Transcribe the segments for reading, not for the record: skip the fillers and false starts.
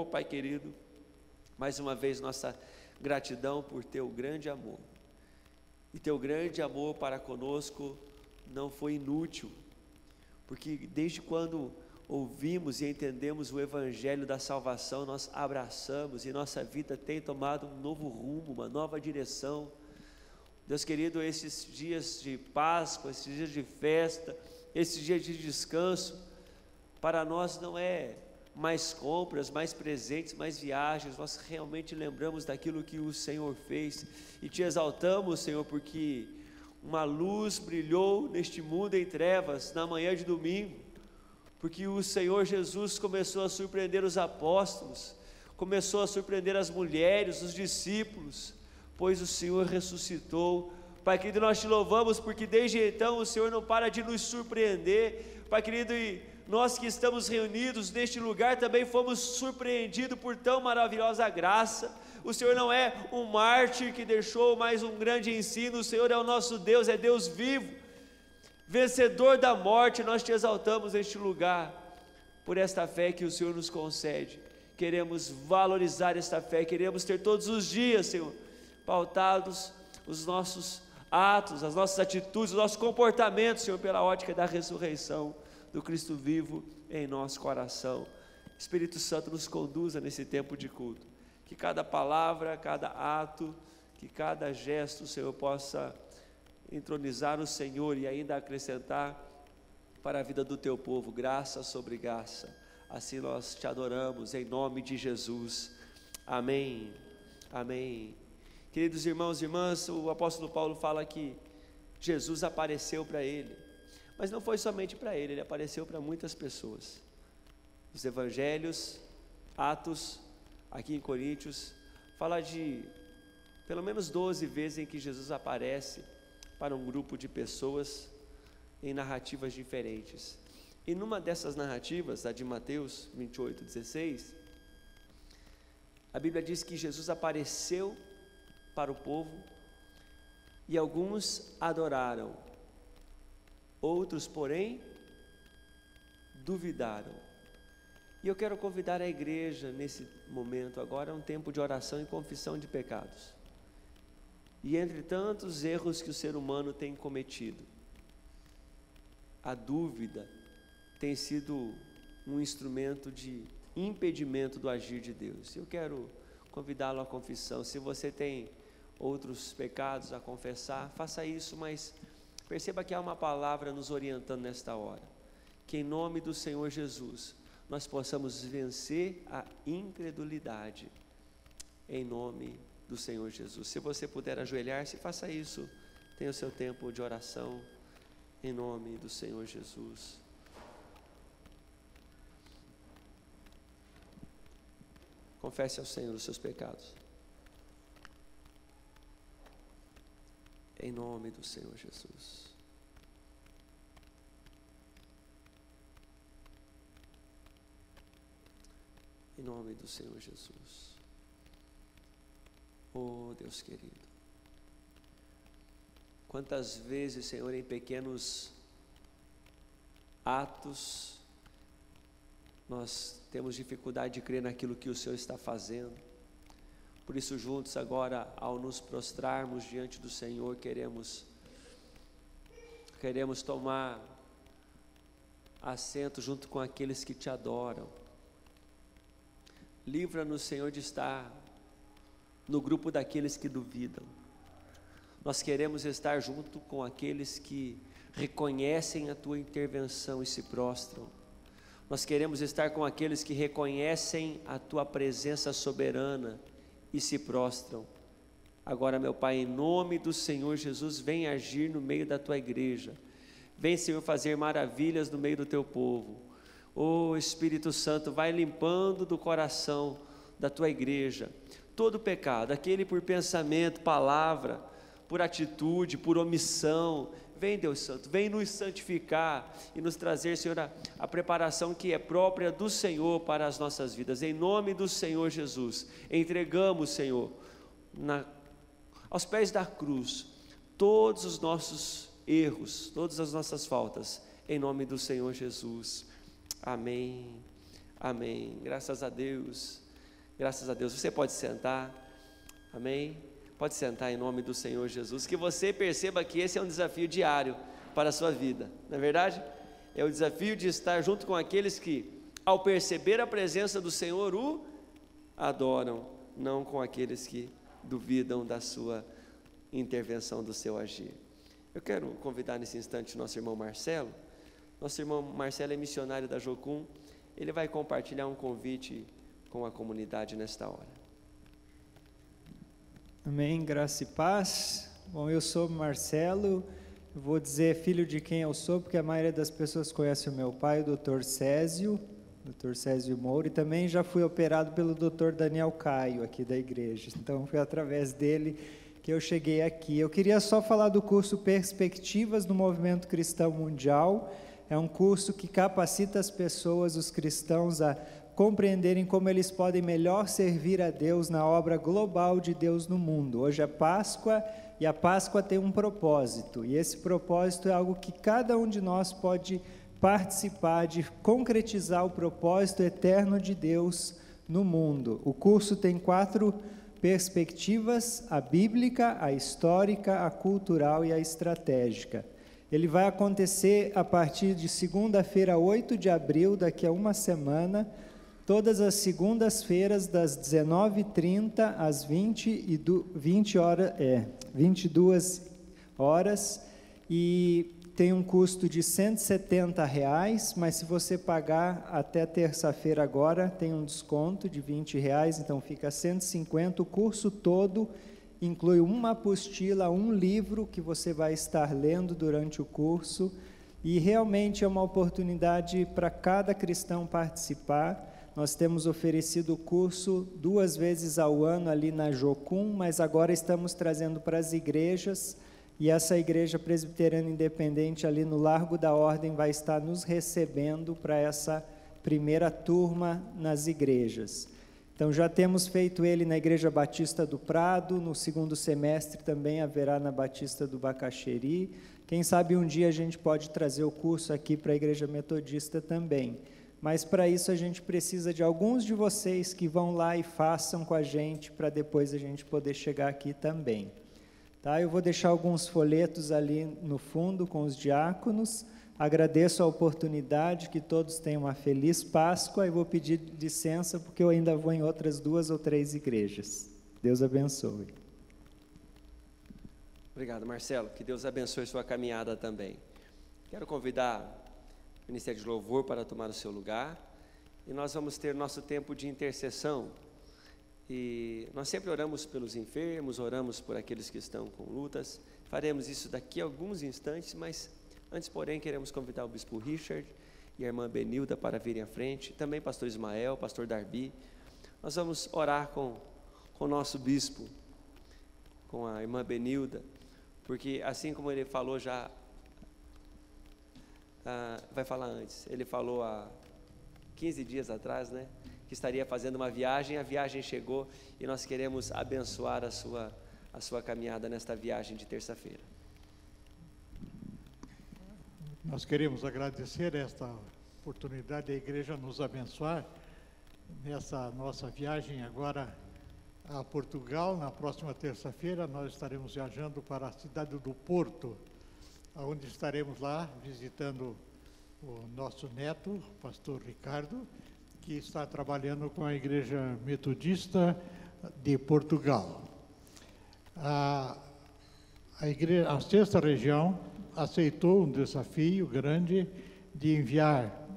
Pai querido, mais uma vez nossa gratidão por teu grande amor, e teu grande amor para conosco não foi inútil, porque desde quando ouvimos e entendemos o Evangelho da salvação, nós abraçamos e nossa vida tem tomado um novo rumo, uma nova direção. Deus querido, esses dias de Páscoa, esses dias de festa, esses dias de descanso, para nós não é mais compras, mais presentes, mais viagens, nós realmente lembramos daquilo que o Senhor fez e te exaltamos, Senhor, porque uma luz brilhou neste mundo em trevas na manhã de domingo, porque o Senhor Jesus começou a surpreender os apóstolos, começou a surpreender as mulheres, os discípulos, pois o Senhor ressuscitou. Pai querido, nós te louvamos porque desde então o Senhor não para de nos surpreender. Pai querido, e nós que estamos reunidos neste lugar também fomos surpreendidos por tão maravilhosa graça. O Senhor não é um mártir que deixou mais um grande ensino, o Senhor é o nosso Deus, é Deus vivo, vencedor da morte. Nós te exaltamos neste lugar, por esta fé que o Senhor nos concede. Queremos valorizar esta fé, queremos ter todos os dias, Senhor, pautados os nossos atos, as nossas atitudes, o nosso comportamento, Senhor, pela ótica da ressurreição do Cristo vivo em nosso coração. Espírito Santo, nos conduza nesse tempo de culto, que cada palavra, cada ato, que cada gesto, Senhor, possa entronizar o Senhor e ainda acrescentar para a vida do teu povo, graça sobre graça. Assim nós te adoramos, em nome de Jesus, amém, amém. Queridos irmãos e irmãs, o apóstolo Paulo fala que Jesus apareceu para ele, mas não foi somente para ele, ele apareceu para muitas pessoas. Os evangelhos, Atos, aqui em Coríntios, fala de pelo menos 12 vezes em que Jesus aparece para um grupo de pessoas em narrativas diferentes. E numa dessas narrativas, a de Mateus 28:16, a Bíblia diz que Jesus apareceu para o povo e alguns adoraram, outros, porém, duvidaram. E eu quero convidar a igreja nesse momento, agora é um tempo de oração e confissão de pecados. E entre tantos erros que o ser humano tem cometido, a dúvida tem sido um instrumento de impedimento do agir de Deus. Eu quero convidá-lo à confissão. Se você tem outros pecados a confessar, faça isso, mas perceba que há uma palavra nos orientando nesta hora, que em nome do Senhor Jesus, nós possamos vencer a incredulidade, em nome do Senhor Jesus. Se você puder ajoelhar-se, faça isso, tenha o seu tempo de oração, em nome do Senhor Jesus. Confesse ao Senhor os seus pecados, em nome do Senhor Jesus. Em nome do Senhor Jesus. Oh Deus querido, quantas vezes, Senhor, em pequenos atos, nós temos dificuldade de crer naquilo que o Senhor está fazendo. Por isso, juntos agora, ao nos prostrarmos diante do Senhor, queremos tomar assento junto com aqueles que te adoram. Livra-nos, Senhor, de estar no grupo daqueles que duvidam. Nós queremos estar junto com aqueles que reconhecem a tua intervenção e se prostram. Nós queremos estar com aqueles que reconhecem a tua presença soberana e se prostram. Agora, meu Pai, em nome do Senhor Jesus, vem agir no meio da tua igreja. Vem, Senhor, fazer maravilhas no meio do teu povo. Oh Espírito Santo, vai limpando do coração da tua igreja todo pecado, aquele por pensamento, palavra, por atitude, por omissão. Vem, Deus Santo, vem nos santificar e nos trazer, Senhor, a preparação que é própria do Senhor para as nossas vidas. Em nome do Senhor Jesus, entregamos, Senhor, aos pés da cruz, todos os nossos erros, todas as nossas faltas, em nome do Senhor Jesus. Amém, Amém. Graças a Deus. Graças a Deus. Você pode sentar. Amém. Pode sentar em nome do Senhor Jesus. Que você perceba que esse é um desafio diário para a sua vida. Não é verdade? É o desafio de estar junto com aqueles que, ao perceber a presença do Senhor, o adoram, não com aqueles que duvidam da sua intervenção, do seu agir. Eu quero convidar nesse instante nosso irmão Marcelo. Nosso irmão Marcelo é missionário da Jocum. Ele vai compartilhar um convite com a comunidade nesta hora. Amém, graça e paz. Bom, eu sou Marcelo, eu vou dizer filho de quem eu sou, porque a maioria das pessoas conhece o meu pai, o Dr. Césio Moura, e também já fui operado pelo Dr. Daniel Caio, aqui da igreja, então foi através dele que eu cheguei aqui. Eu queria só falar do curso Perspectivas no Movimento Cristão Mundial. É um curso que capacita as pessoas, os cristãos, a compreenderem como eles podem melhor servir a Deus na obra global de Deus no mundo. Hoje é Páscoa, e a Páscoa tem um propósito, e esse propósito é algo que cada um de nós pode participar, de concretizar o propósito eterno de Deus no mundo. O curso tem 4 perspectivas: a bíblica, a histórica, a cultural e a estratégica. Ele vai acontecer a partir de segunda-feira, 8 de abril, daqui a uma semana, todas as segundas-feiras, das 19h30 às 22 horas, e tem um custo de R$ 170, mas se você pagar até terça-feira agora, tem um desconto de R$ 20, então fica R$ 150. O curso todo inclui uma apostila, um livro que você vai estar lendo durante o curso, e realmente é uma oportunidade para cada cristão participar. Nós temos oferecido o curso 2 vezes ao ano ali na Jocum, mas agora estamos trazendo para as igrejas, e essa igreja presbiteriana independente ali no Largo da Ordem vai estar nos recebendo para essa primeira turma nas igrejas. Então já temos feito ele na Igreja Batista do Prado, no segundo semestre também haverá na Batista do Bacaxeri. Quem sabe um dia a gente pode trazer o curso aqui para a Igreja Metodista também. Mas para isso a gente precisa de alguns de vocês que vão lá e façam com a gente, para depois a gente poder chegar aqui também. Tá? Eu vou deixar alguns folhetos ali no fundo com os diáconos. Agradeço a oportunidade, que todos tenham uma feliz Páscoa, e vou pedir licença porque eu ainda vou em outras 2 ou 3 igrejas. Deus abençoe. Obrigado, Marcelo. Que Deus abençoe sua caminhada também. Quero convidar o Ministério de Louvor para tomar o seu lugar, e nós vamos ter nosso tempo de intercessão. E nós sempre oramos pelos enfermos, oramos por aqueles que estão com lutas. Faremos isso daqui a alguns instantes, mas antes, porém, queremos convidar o bispo Richard e a irmã Benilda para virem à frente, também pastor Ismael, pastor Darby. Nós vamos orar com o nosso bispo, com a irmã Benilda, porque assim como ele falou já, vai falar antes, ele falou há 15 dias atrás, né, que estaria fazendo uma viagem, a viagem chegou e nós queremos abençoar a sua caminhada nesta viagem de terça-feira. Nós queremos agradecer esta oportunidade da igreja nos abençoar nessa nossa viagem agora a Portugal. Na próxima terça-feira nós estaremos viajando para a cidade do Porto, onde estaremos lá visitando o nosso neto, o pastor Ricardo, que está trabalhando com a Igreja Metodista de Portugal. A sexta região aceitou um desafio grande de enviar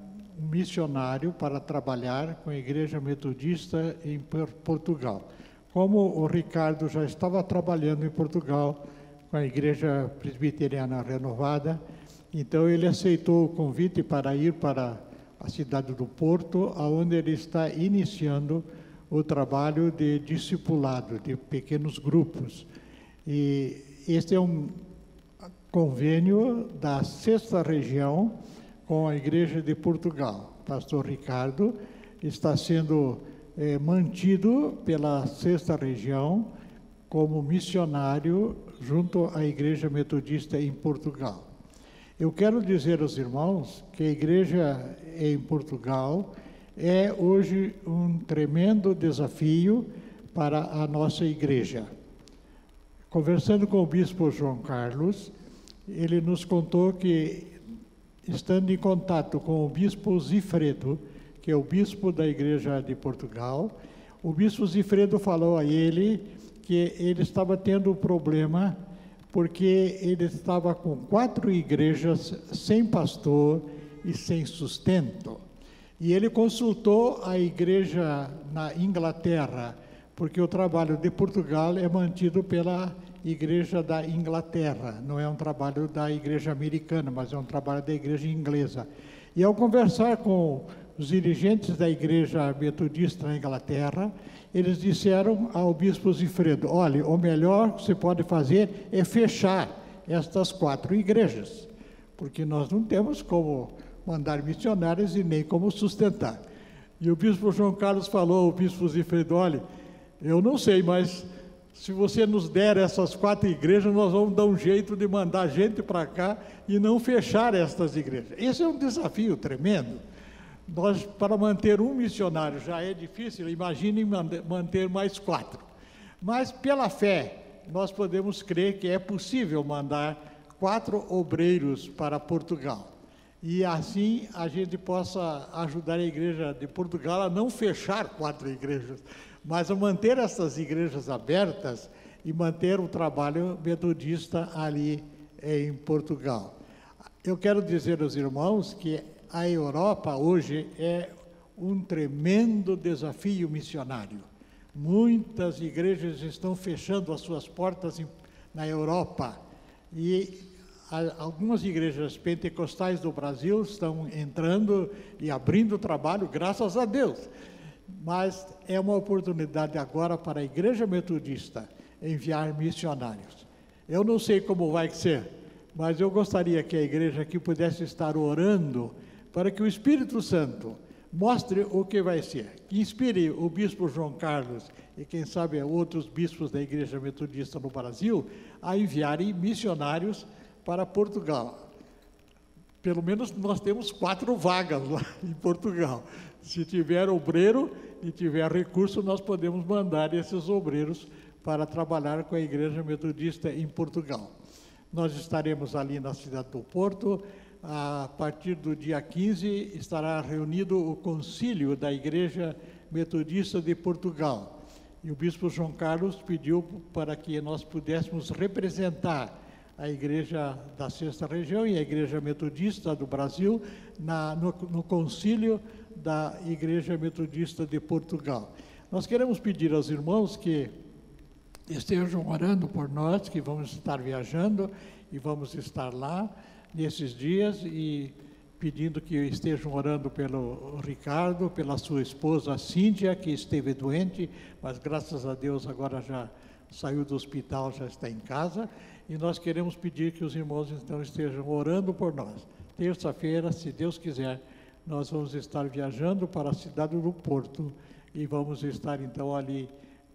um missionário para trabalhar com a Igreja Metodista em Portugal. Como o Ricardo já estava trabalhando em Portugal com a Igreja Presbiteriana Renovada, então ele aceitou o convite para ir para a cidade do Porto, onde ele está iniciando o trabalho de discipulado, de pequenos grupos. E este é um convênio da sexta região com a Igreja de Portugal. Pastor Ricardo está sendo mantido pela sexta região como missionário junto à Igreja Metodista em Portugal. Eu quero dizer aos irmãos que a igreja em Portugal é hoje um tremendo desafio para a nossa igreja. Conversando com o bispo João Carlos, ele nos contou que, estando em contato com o bispo Zifredo, que é o bispo da Igreja de Portugal, o bispo Zifredo falou a ele que ele estava tendo um problema porque ele estava com 4 igrejas sem pastor e sem sustento. E ele consultou a igreja na Inglaterra, porque o trabalho de Portugal é mantido pela igreja da Inglaterra, não é um trabalho da igreja americana, mas é um trabalho da igreja inglesa. E ao conversar com os dirigentes da igreja metodista na Inglaterra, eles disseram ao bispo Zifredo: olha, o melhor que você pode fazer é fechar estas 4 igrejas, porque nós não temos como mandar missionários e nem como sustentar. E o bispo João Carlos falou ao bispo Zifredo: olha, eu não sei, mas se você nos der essas 4 igrejas, nós vamos dar um jeito de mandar gente para cá e não fechar estas igrejas. Esse é um desafio tremendo. Nós, para manter um missionário já é difícil, imagine manter mais 4. Mas pela fé, nós podemos crer que é possível mandar 4 obreiros para Portugal. E assim a gente possa ajudar a igreja de Portugal a não fechar 4 igrejas, mas a manter essas igrejas abertas e manter o trabalho metodista ali em Portugal. Eu quero dizer aos irmãos que a Europa hoje é um tremendo desafio missionário. Muitas igrejas estão fechando as suas portas na Europa e algumas igrejas pentecostais do Brasil estão entrando e abrindo trabalho, graças a Deus. Mas é uma oportunidade agora para a igreja metodista enviar missionários. Eu não sei como vai ser, mas eu gostaria que a igreja aqui pudesse estar orando para que o Espírito Santo mostre o que vai ser, que inspire o bispo João Carlos e quem sabe outros bispos da igreja metodista no Brasil a enviarem missionários para Portugal. Pelo menos nós temos 4 vagas lá em Portugal. Se tiver obreiro e tiver recurso, nós podemos mandar esses obreiros para trabalhar com a igreja metodista em Portugal. Nós estaremos ali na cidade do Porto. A partir do dia 15 estará reunido o concílio da Igreja Metodista de Portugal. E o bispo João Carlos pediu para que nós pudéssemos representar a Igreja da Sexta Região e a Igreja Metodista do Brasil no concílio da Igreja Metodista de Portugal. Nós queremos pedir aos irmãos que estejam orando por nós, que vamos estar viajando e vamos estar lá nesses dias, e pedindo que estejam orando pelo Ricardo, pela sua esposa Cíntia, que esteve doente, mas graças a Deus agora já saiu do hospital, já está em casa, e nós queremos pedir que os irmãos então estejam orando por nós. Terça-feira, se Deus quiser, nós vamos estar viajando para a cidade do Porto e vamos estar então ali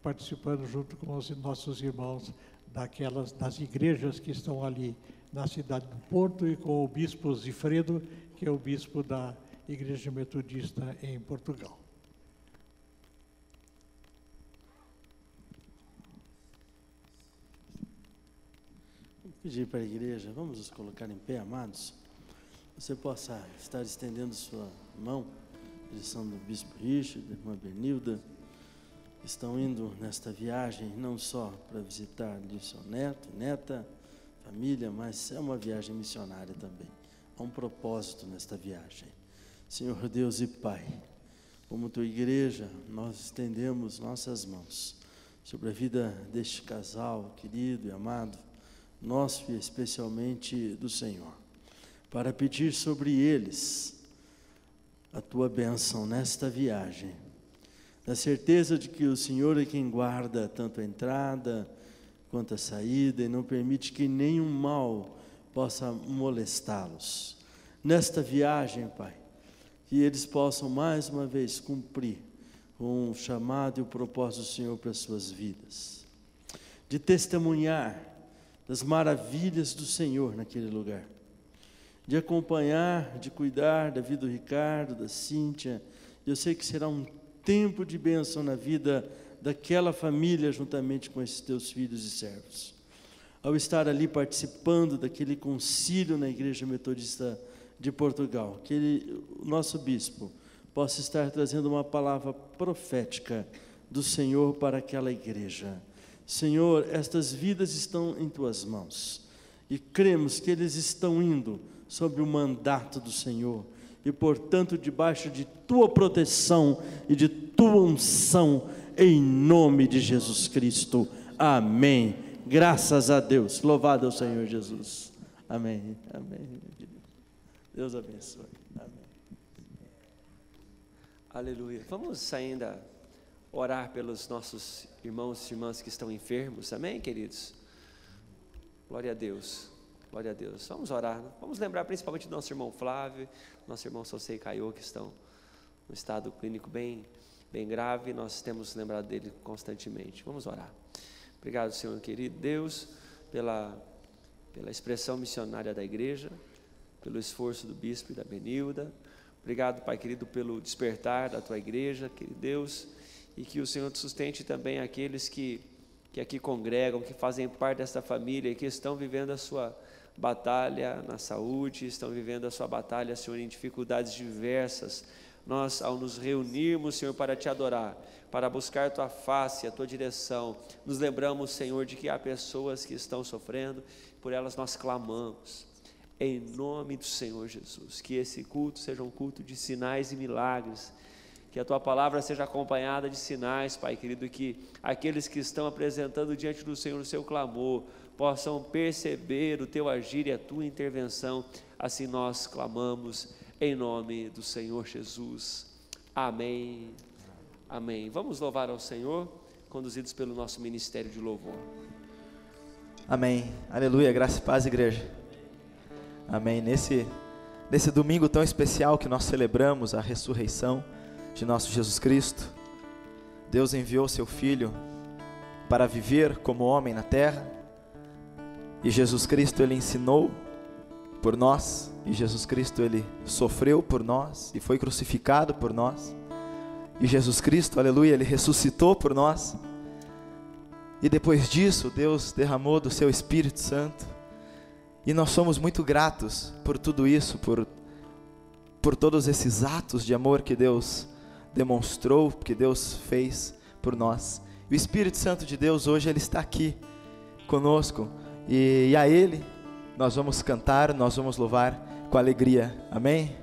participando junto com os nossos irmãos das igrejas que estão ali na cidade do Porto, e com o bispo Zifredo, que é o bispo da Igreja Metodista em Portugal. Vou pedir para a igreja, vamos nos colocar em pé, amados. Você possa estar estendendo sua mão em direção do bispo Richard, da irmã Benilda, que estão indo nesta viagem não só para visitar ali seu neto, neta, família, mas é uma viagem missionária também. Há um propósito nesta viagem. Senhor Deus e Pai, como tua igreja, nós estendemos nossas mãos sobre a vida deste casal querido e amado, nosso e especialmente do Senhor, para pedir sobre eles a tua bênção nesta viagem, na certeza de que o Senhor é quem guarda tanto a entrada quanto a saída, e não permite que nenhum mal possa molestá-los. Nesta viagem, Pai, que eles possam mais uma vez cumprir com o chamado e o propósito do Senhor para as suas vidas, de testemunhar das maravilhas do Senhor naquele lugar, de acompanhar, de cuidar da vida do Ricardo, da Cíntia Eu sei que será um tempo de bênção na vida daquela família, juntamente com esses teus filhos e servos. Ao estar ali participando daquele concílio na Igreja Metodista de Portugal, que o nosso bispo possa estar trazendo uma palavra profética do Senhor para aquela igreja. Senhor, estas vidas estão em tuas mãos e cremos que eles estão indo sob o mandato do Senhor e, portanto, debaixo de tua proteção e de tua unção, em nome de Jesus Cristo. Amém. Graças a Deus. Louvado é o Senhor Jesus. Amém. Amém. Deus abençoe. Amém. Aleluia. Vamos ainda orar pelos nossos irmãos e irmãs que estão enfermos. Amém, queridos? Glória a Deus. Glória a Deus. Vamos orar. Vamos lembrar principalmente do nosso irmão Flávio, nosso irmão Sosei Caiô, que estão no estado clínico bem grave. Nós temos lembrado dele constantemente. Vamos orar. Obrigado, Senhor querido Deus, pela expressão missionária da igreja, pelo esforço do bispo e da Benilda. Obrigado, Pai querido, pelo despertar da tua igreja, querido Deus, e que o Senhor te sustente também aqueles que aqui congregam, que fazem parte desta família e que estão vivendo a sua batalha na saúde, estão vivendo a sua batalha, Senhor, em dificuldades diversas. Nós, ao nos reunirmos, Senhor, para te adorar, para buscar a tua face, a tua direção, nos lembramos, Senhor, de que há pessoas que estão sofrendo, por elas nós clamamos, em nome do Senhor Jesus, que esse culto seja um culto de sinais e milagres, que a tua palavra seja acompanhada de sinais, Pai querido, e que aqueles que estão apresentando diante do Senhor o seu clamor, possam perceber o teu agir e a tua intervenção. Assim nós clamamos, em nome do Senhor Jesus. Amém. Amém. Vamos louvar ao Senhor, conduzidos pelo nosso ministério de louvor. Amém. Aleluia. Graça e paz, igreja. Amém. Nesse domingo tão especial que nós celebramos a ressurreição de nosso Jesus Cristo, Deus enviou seu Filho para viver como homem na terra, e Jesus Cristo, Ele ensinou por nós, e Jesus Cristo, Ele sofreu por nós, e foi crucificado por nós, e Jesus Cristo, aleluia, Ele ressuscitou por nós, e depois disso, Deus derramou do seu Espírito Santo, e nós somos muito gratos por tudo isso, por todos esses atos de amor que Deus demonstrou, que Deus fez por nós. O Espírito Santo de Deus hoje, Ele está aqui conosco, e a Ele nós vamos cantar, nós vamos louvar com alegria. Amém?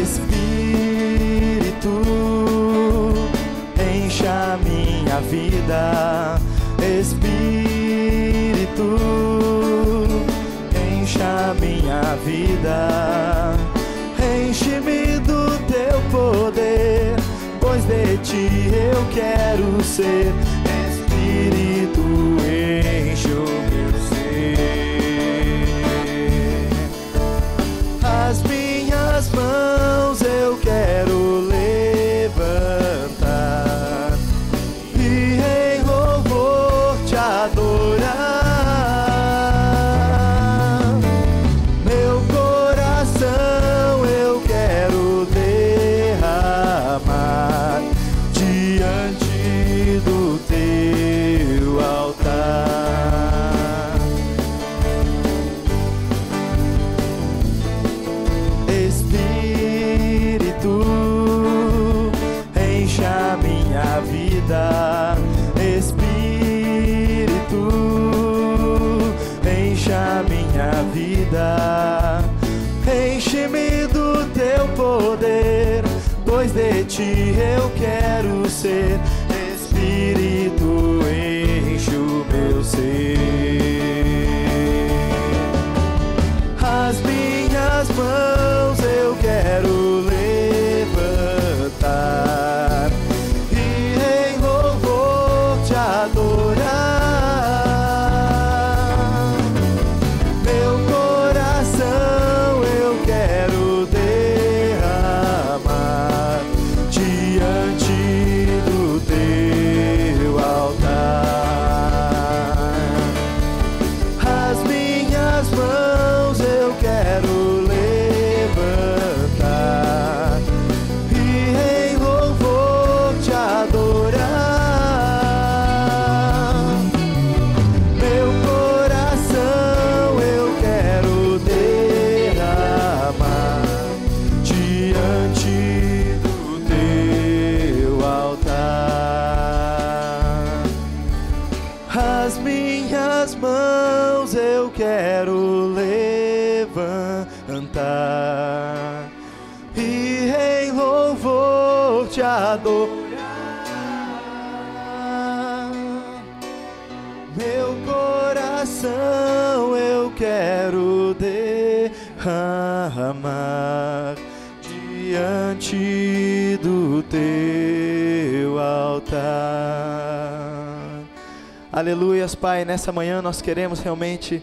Espírito, enche a minha vida. Espírito, enche a minha vida, enche-me do teu poder, pois de ti eu quero ser. Espírito, enche o meu ser, as minhas mãos eu quero levantar e em louvor te adorar. Meu coração eu quero derramar diante do teu altar. Espírito, enche a minha vida. Espírito, enche a minha vida, enche-me do teu poder, pois de ti eu quero ser. Espírito, enche o meu ser, as minhas mãos eu quero levantar e em louvor te adorar. Meu coração eu quero derramar cantar e em louvor te adorar. Meu coração eu quero derramar diante do teu altar. Aleluias, Pai, nessa manhã nós queremos realmente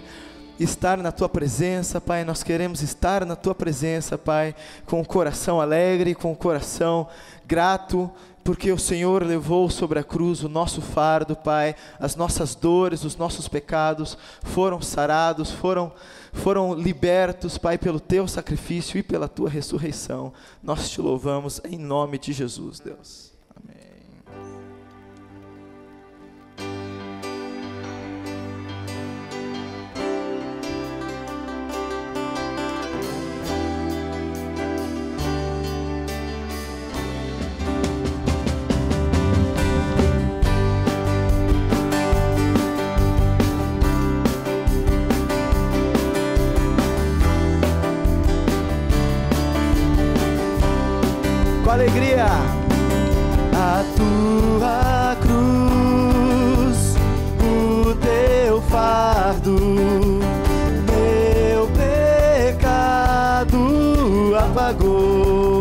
estar na Tua presença, Pai, nós queremos estar na Tua presença, Pai, com o coração alegre, com o coração grato, porque o Senhor levou sobre a cruz o nosso fardo, Pai, as nossas dores, os nossos pecados foram sarados, foram libertos, Pai, pelo Teu sacrifício e pela Tua ressurreição. Nós Te louvamos em nome de Jesus, Deus. Amém. Alegria, a tua cruz, o teu fardo, meu pecado apagou,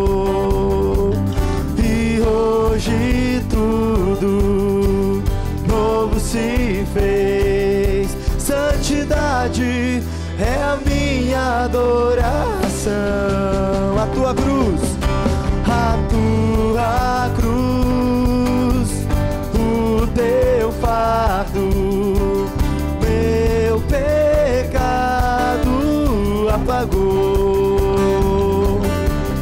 e hoje tudo novo se fez. Santidade é a minha adoração. A tua cruz, a tua cruz, o teu fardo, meu pecado apagou,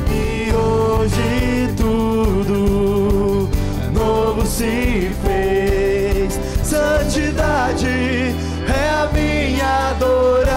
e hoje tudo novo se fez. Santidade é a minha adoração.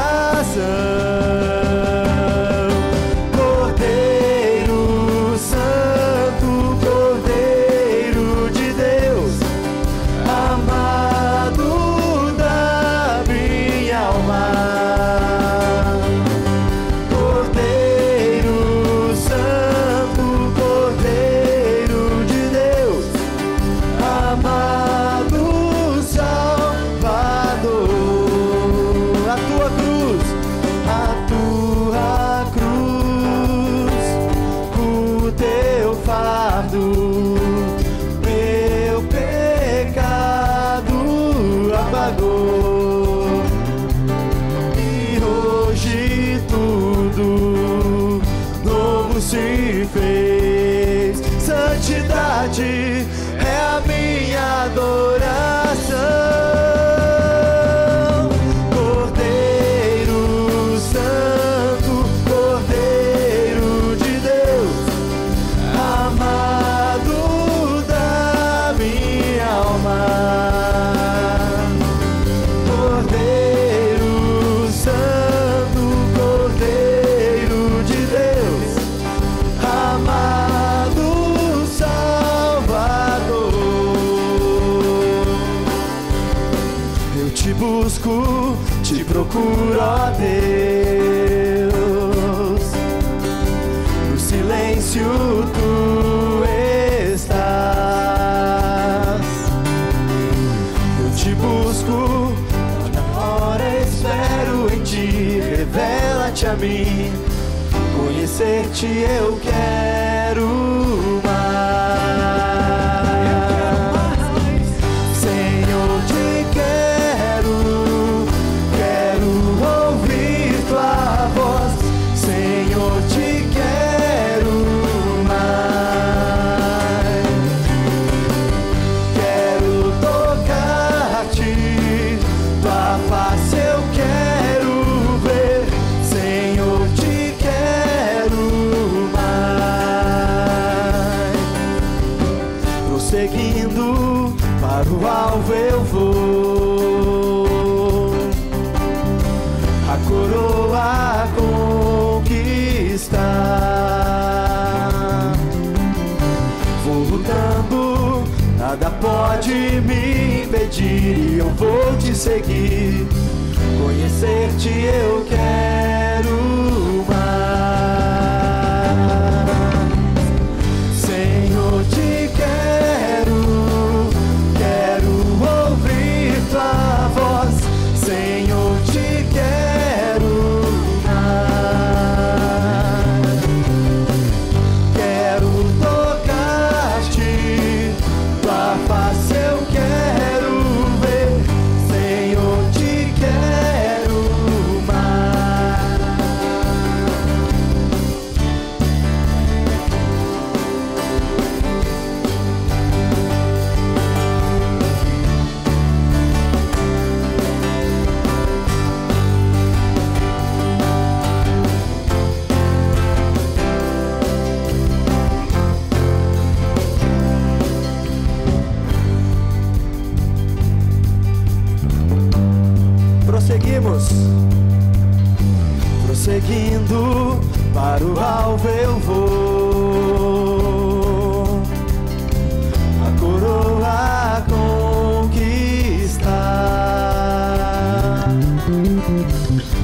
Santidade é a minha adoração. Cordeiro Santo, Cordeiro de Deus, amado da minha alma. Cordeiro Santo, Cordeiro de Deus, amado Salvador. Eu te busco, te procuro, ó Deus, no silêncio tu estás. Eu te busco, toda hora espero em ti. Revela-te a mim, conhecer-te eu quero mais. Senhor, te quero ouvir tua voz. Senhor, te quero mais. Quero tocar-te, tua face eu quero ver. Senhor, te quero mais. Prosseguindo para o alvo eu vou, a coroa conquistar. Vou lutando, nada pode me impedir. Eu vou te seguir, conhecer-te eu quero mais. para o alvo eu vou, a coroa conquistar.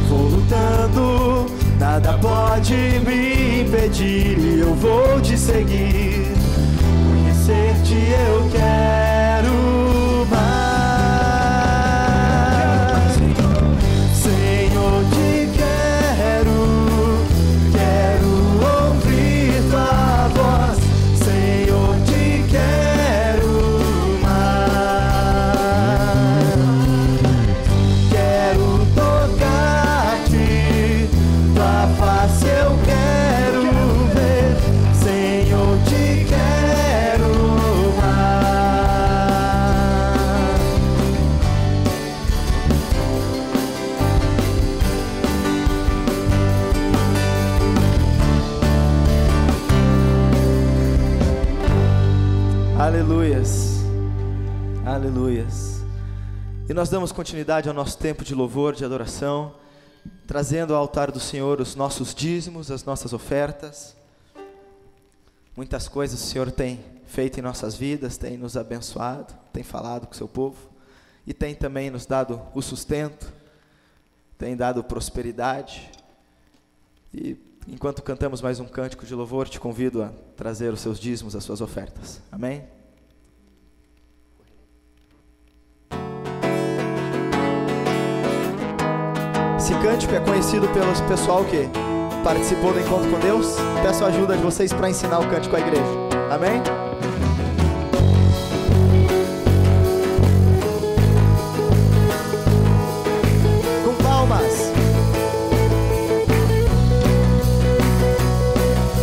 Vou lutando, nada pode me impedir, e eu vou te seguir. Conhecer-te eu quero mais, Senhor, te quero, quero ouvir tua voz, Senhor, te quero mais, quero tocar-te, tua face eu quero ver, Senhor, te quero mais. Aleluias, aleluias. E nós damos continuidade ao nosso tempo de louvor, de adoração, trazendo ao altar do Senhor os nossos dízimos, as nossas ofertas. Muitas coisas o Senhor tem feito em nossas vidas, tem nos abençoado, tem falado com o seu povo, e tem também nos dado o sustento, tem dado prosperidade. E enquanto cantamos mais um cântico de louvor, te convido a trazer os seus dízimos, as suas ofertas. Amém? Esse cântico é conhecido pelo pessoal que participou do encontro com Deus. Peço a ajuda de vocês para ensinar o cântico à igreja. Amém? Com palmas.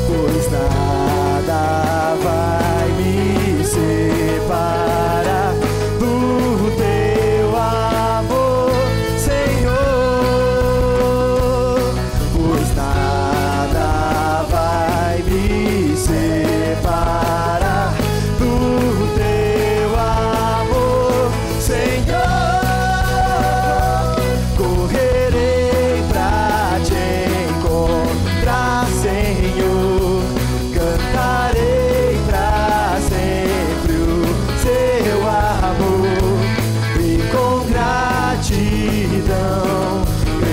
Pois nada vai me separar do teu amor, Senhor. Pois nada vai me separar do teu amor, Senhor. Correrei pra te encontrar, Senhor. Cantarei pra sempre o seu amor, e com gratidão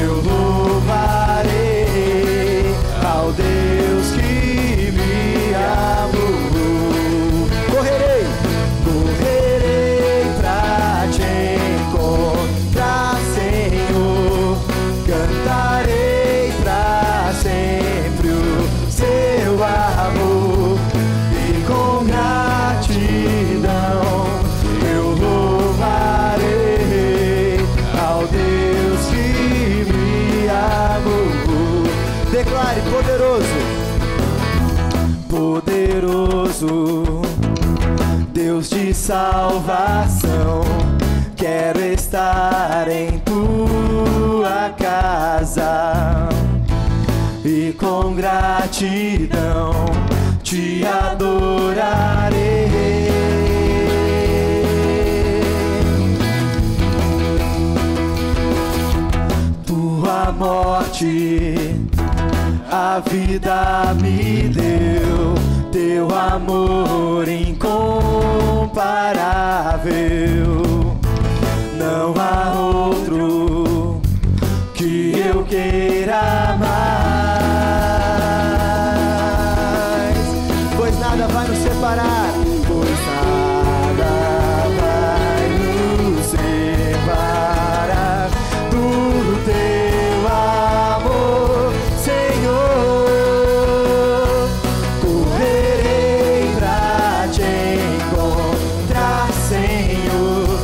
eu louvarei ao Deus que me amou. Correrei, correrei pra te encontrar, Senhor. Cantarei pra sempre o seu amor, e com gratidão eu louvarei ao Deus que me amou. Declare: poderoso, poderoso, Deus de salvação, quero estar em tua casa, e com gratidão te adorarei. Tua morte a vida me deu, teu amor incomparável. Não há outro que eu queira mais, pois nada vai nos separar, pois nada vai nos separar do teu amor, Senhor. Correrei pra te encontrar, Senhor.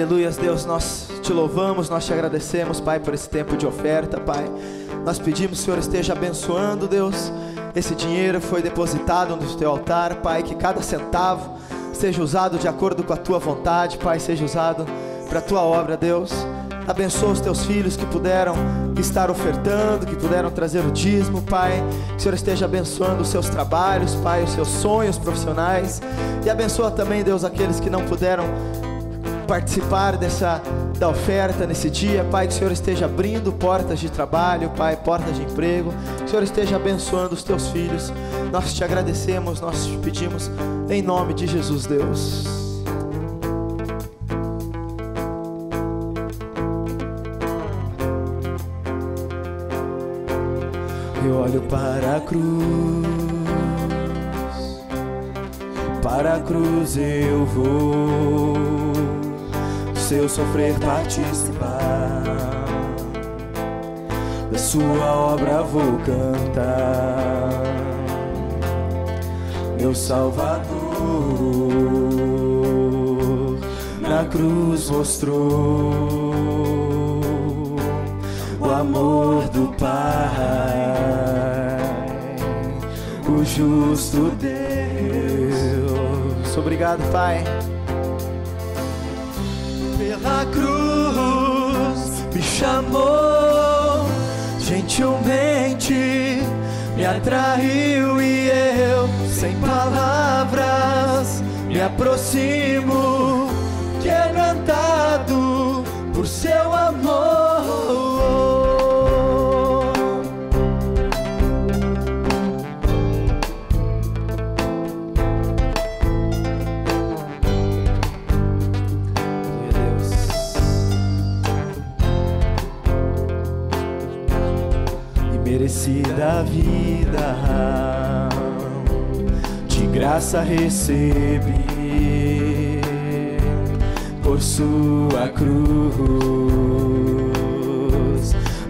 Aleluias, Deus, nós te louvamos, nós te agradecemos, Pai, por esse tempo de oferta, Pai. Nós pedimos, Senhor, esteja abençoando, Deus. Esse dinheiro foi depositado no teu altar, Pai, que cada centavo seja usado de acordo com a tua vontade, Pai, seja usado para a tua obra, Deus. Abençoa os teus filhos que puderam estar ofertando, que puderam trazer o dízimo, Pai. Que o Senhor esteja abençoando os seus trabalhos, Pai, os seus sonhos profissionais. E abençoa também, Deus, aqueles que não puderam participar da oferta nesse dia, Pai. Que o Senhor esteja abrindo portas de trabalho, Pai, portas de emprego. Que o Senhor esteja abençoando os teus filhos. Nós te agradecemos, nós te pedimos em nome de Jesus, Deus. Eu olho para a cruz eu vou, seu sofrer participar, da sua obra vou cantar, meu Salvador na cruz mostrou o amor do Pai, o justo Deus. Obrigado, Pai. Pela cruz me chamou, gentilmente me atraiu e eu, sem palavras, me aproximo, quebrantado por seu amor. Da vida, de graça recebi, por sua cruz,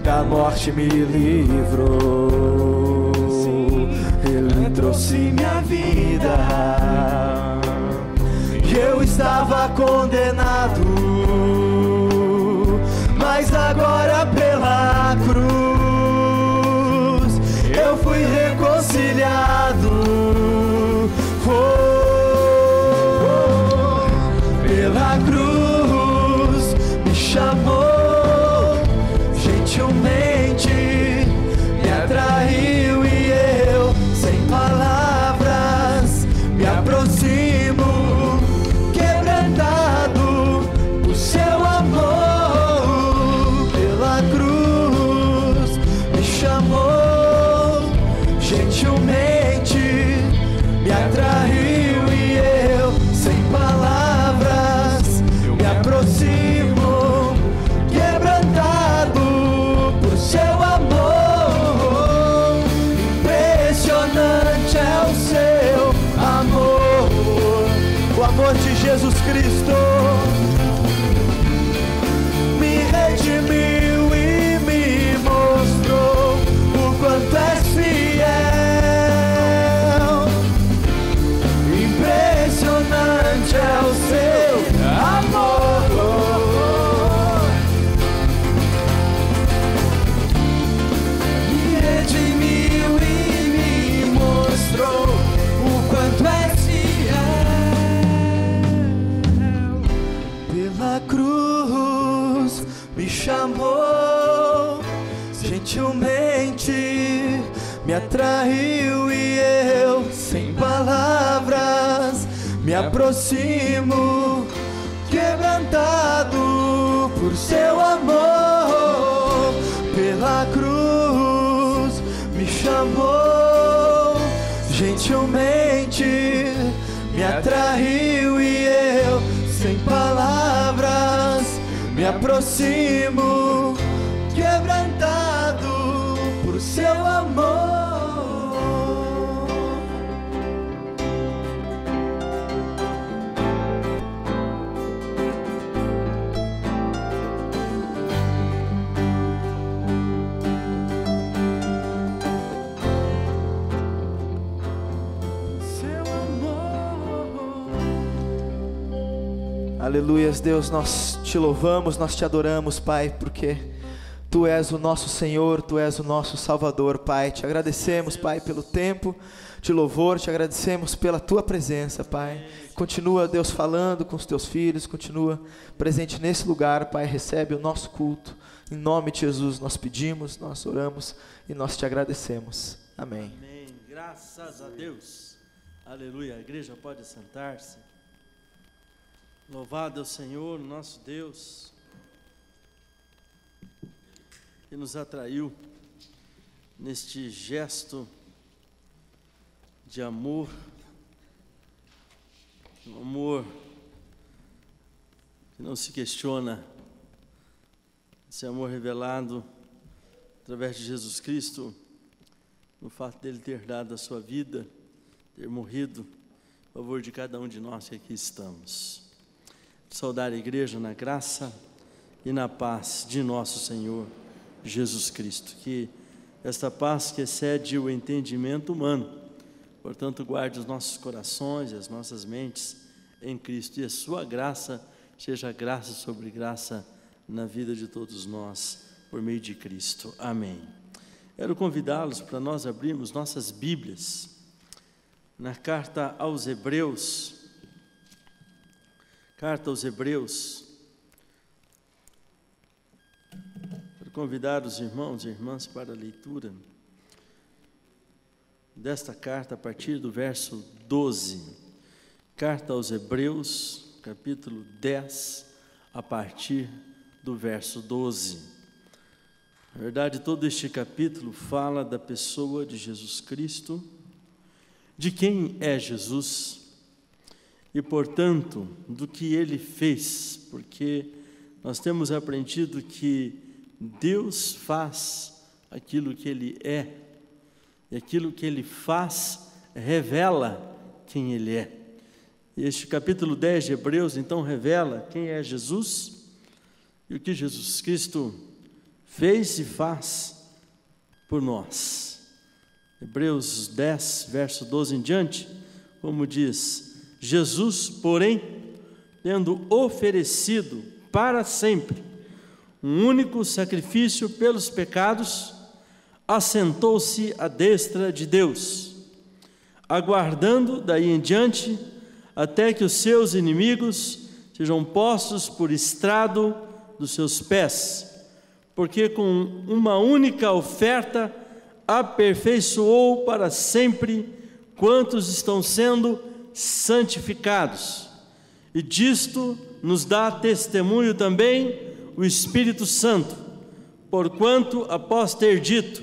da morte me livrou, ele trouxe minha vida, e eu estava condenado, mas agora pela cruz eu fui reconciliado, pela cruz me chamou, gentilmente me atraiu e eu, sem palavras, me aproximo, quebrantado por seu amor, pela cruz me chamou, gentilmente me atraiu e eu, sem palavras, me aproximo, quebrantado por seu amor. Impressionante é o seu amor, o amor de Jesus Cristo me redimiu e me mostrou o quanto és fiel. Impressionante é o seu amor, me redimiu e me mostrou o quanto és fiel. Pela cruz me chamou, gentilmente me atraiu e eu, sem palavras, me aproximo, quebrantado por seu amor. Pela cruz me chamou, gentilmente me atraiu e eu, sem palavras, me aproximo, quebrantado por seu amor. Aleluias, Deus, nós te louvamos, nós te adoramos, Pai, porque Tu és o nosso Senhor, Tu és o nosso Salvador, Pai. Te agradecemos, Pai, pelo tempo de louvor, te agradecemos pela Tua presença, Pai. Continua, Deus, falando com os Teus filhos, continua presente nesse lugar, Pai. Recebe o nosso culto. Em nome de Jesus nós pedimos, nós oramos e nós te agradecemos. Amém. Amém. Graças a Deus. Aleluia. A igreja pode sentar-se. Louvado é o Senhor, nosso Deus, que nos atraiu neste gesto de amor, um amor que não se questiona, esse amor revelado através de Jesus Cristo, no fato dele ter dado a sua vida, ter morrido a favor de cada um de nós que aqui estamos. Saudar a igreja na graça e na paz de nosso Senhor Jesus Cristo, que esta paz que excede o entendimento humano, portanto guarde os nossos corações e as nossas mentes em Cristo, e a sua graça seja graça sobre graça na vida de todos nós, por meio de Cristo. Amém. Quero convidá-los para nós abrirmos nossas Bíblias na carta aos Hebreus. Carta aos Hebreus. Quero convidar os irmãos e irmãs para a leitura desta carta a partir do verso 12. Carta aos Hebreus, capítulo 10, a partir do verso 12. Na verdade, todo este capítulo fala da pessoa de Jesus Cristo, de quem é Jesus e, portanto, do que Ele fez, porque nós temos aprendido que Deus faz aquilo que Ele é, e aquilo que Ele faz revela quem Ele é. E este capítulo 10 de Hebreus, então, revela quem é Jesus e o que Jesus Cristo fez e faz por nós. Hebreus 10, verso 12 em diante, como diz: Jesus, porém, tendo oferecido para sempre um único sacrifício pelos pecados, assentou-se à destra de Deus, aguardando daí em diante até que os seus inimigos sejam postos por estrado dos seus pés, porque com uma única oferta aperfeiçoou para sempre quantos estão sendo santificados. E disto nos dá testemunho também o Espírito Santo, porquanto, após ter dito: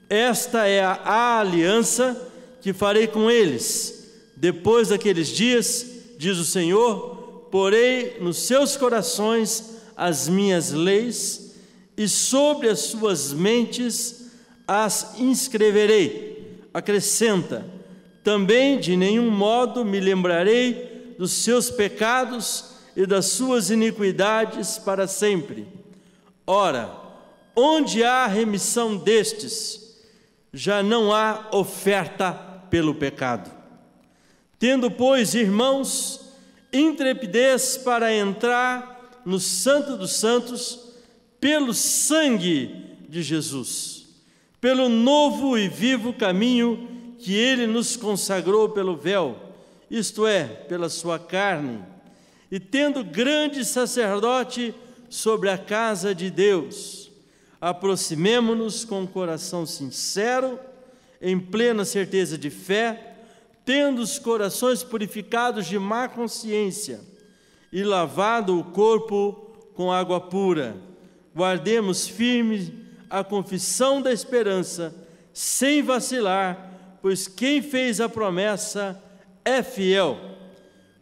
esta é a aliança que farei com eles, depois daqueles dias, diz o Senhor, porei nos seus corações as minhas leis, e sobre as suas mentes as inscreverei. Acrescenta: também de nenhum modo me lembrarei dos seus pecados e das suas iniquidades para sempre. Ora, onde há remissão destes, já não há oferta pelo pecado. Tendo, pois, irmãos, intrepidez para entrar no Santo dos Santos, pelo sangue de Jesus, pelo novo e vivo caminho que Ele nos consagrou pelo véu, isto é, pela sua carne, e tendo grande sacerdote sobre a casa de Deus, aproximemo-nos com um coração sincero, em plena certeza de fé, tendo os corações purificados de má consciência e lavado o corpo com água pura. Guardemos firme a confissão da esperança, sem vacilar, pois quem fez a promessa é fiel.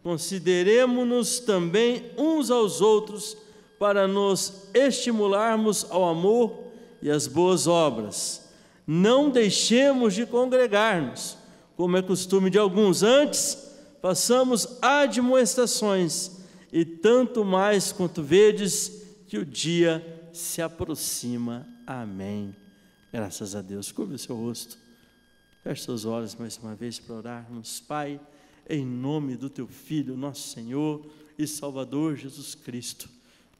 Consideremo-nos também uns aos outros para nos estimularmos ao amor e às boas obras. Não deixemos de congregar-nos, como é costume de alguns, antes façamos admoestações, e tanto mais quanto vedes que o dia se aproxima. Amém. Graças a Deus. Curva o seu rosto, feche seus olhos mais uma vez para orarmos. Pai, em nome do Teu Filho, nosso Senhor, e Salvador Jesus Cristo.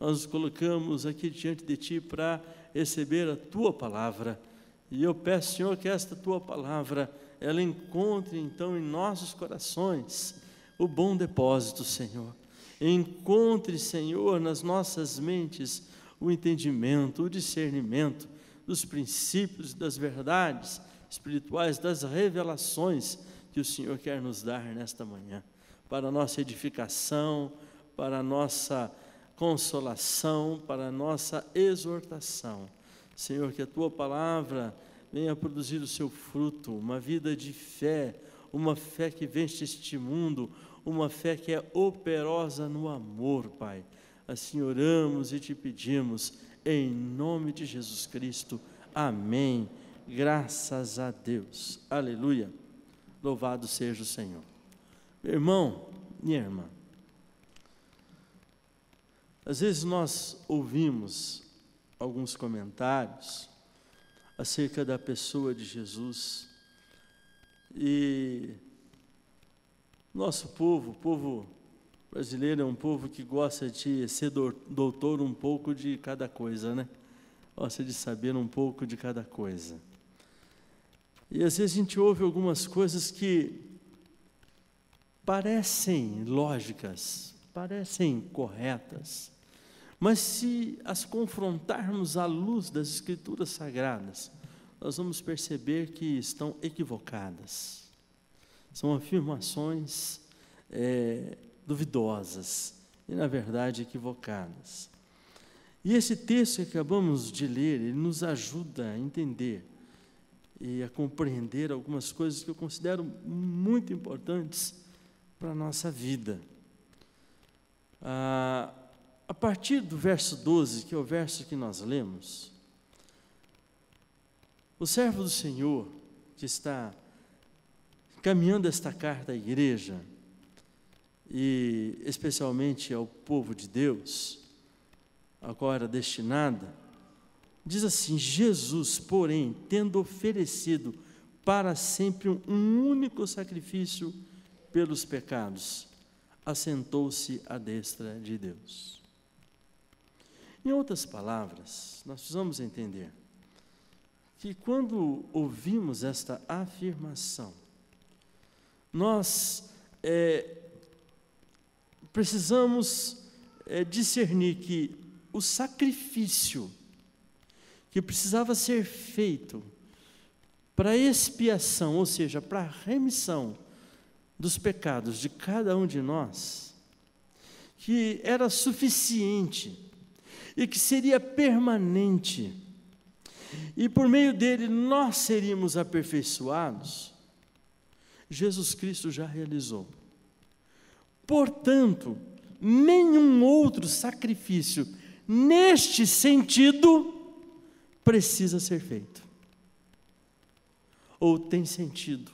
Nós nos colocamos aqui diante de Ti para receber a Tua palavra. E eu peço, Senhor, que esta Tua palavra, ela encontre então em nossos corações o bom depósito, Senhor. Encontre, Senhor, nas nossas mentes o entendimento, o discernimento dos princípios, das verdades espirituais, das revelações que o Senhor quer nos dar nesta manhã, para a nossa edificação, para a nossa consolação, para a nossa exortação. Senhor, que a Tua palavra venha produzir o seu fruto, uma vida de fé, uma fé que vence este mundo, uma fé que é operosa no amor, Pai. Assim oramos e Te pedimos, em nome de Jesus Cristo. Amém. Graças a Deus. Aleluia. Louvado seja o Senhor. Meu irmão, minha irmã, às vezes nós ouvimos alguns comentários acerca da pessoa de Jesus e nosso povo, o povo brasileiro é um povo que gosta de ser doutor um pouco de cada coisa, né? Gosta de saber um pouco de cada coisa. E às vezes a gente ouve algumas coisas que parecem lógicas, parecem corretas, mas se as confrontarmos à luz das Escrituras Sagradas, nós vamos perceber que estão equivocadas. São afirmações duvidosas e, na verdade, equivocadas. E esse texto que acabamos de ler, ele nos ajuda a entender e a compreender algumas coisas que eu considero muito importantes para a nossa vida. A partir do verso 12, que é o verso que nós lemos, o servo do Senhor, que está caminhando esta carta à igreja, e especialmente ao povo de Deus, a qual era destinada, diz assim: Jesus, porém, tendo oferecido para sempre um único sacrifício pelos pecados, assentou-se à destra de Deus. Em outras palavras, nós precisamos entender que quando ouvimos esta afirmação, nós precisamos discernir que o sacrifício que precisava ser feito para expiação, ou seja, para a remissão dos pecados de cada um de nós, que era suficiente e que seria permanente, e por meio dele nós seríamos aperfeiçoados, Jesus Cristo já realizou. Portanto, nenhum outro sacrifício neste sentido precisa ser feito, ou tem sentido,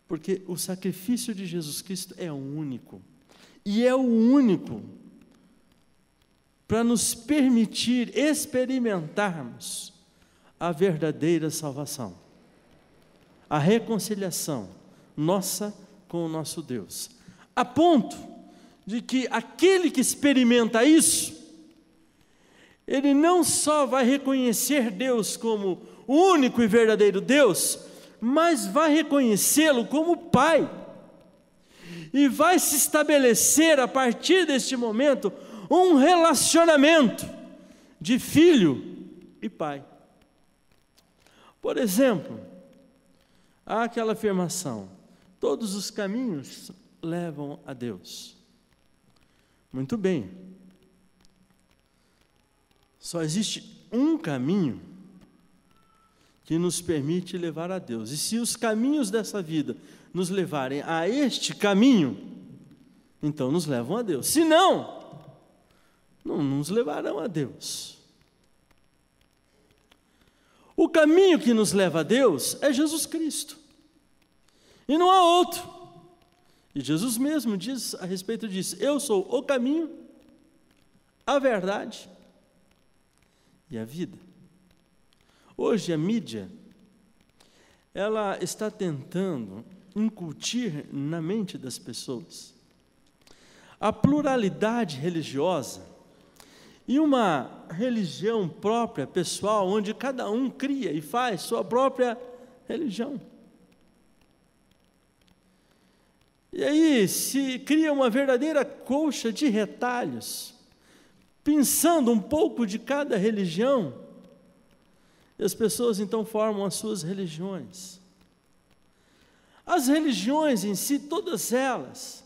porque o sacrifício de Jesus Cristo é o único, e é o único para nos permitir experimentarmos a verdadeira salvação, a reconciliação nossa com o nosso Deus, a ponto de que aquele que experimenta isso, ele não só vai reconhecer Deus como o único e verdadeiro Deus, mas vai reconhecê-lo como Pai, e vai se estabelecer a partir deste momento um relacionamento de filho e pai. Por exemplo, há aquela afirmação: todos os caminhos levam a Deus. Muito bem, só existe um caminho que nos permite levar a Deus, e se os caminhos dessa vida nos levarem a este caminho, então nos levam a Deus, se não nos levarão a Deus. O caminho que nos leva a Deus é Jesus Cristo, e não há outro. E Jesus mesmo diz a respeito disso: eu sou o caminho, a verdade e a vida. Hoje a mídia, ela está tentando incutir na mente das pessoas a pluralidade religiosa e uma religião própria, pessoal, onde cada um cria e faz sua própria religião. E aí se cria uma verdadeira colcha de retalhos, pensando um pouco de cada religião, e as pessoas então formam as suas religiões. As religiões em si, todas elas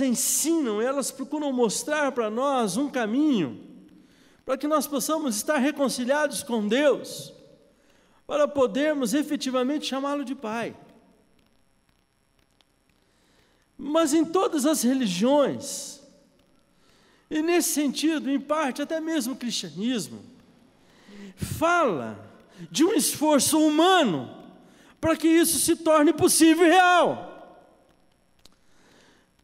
ensinam, elas procuram mostrar para nós um caminho, para que nós possamos estar reconciliados com Deus, para podermos efetivamente chamá-lo de Pai. Mas em todas as religiões, e nesse sentido, em parte, até mesmo o cristianismo, fala de um esforço humano para que isso se torne possível e real.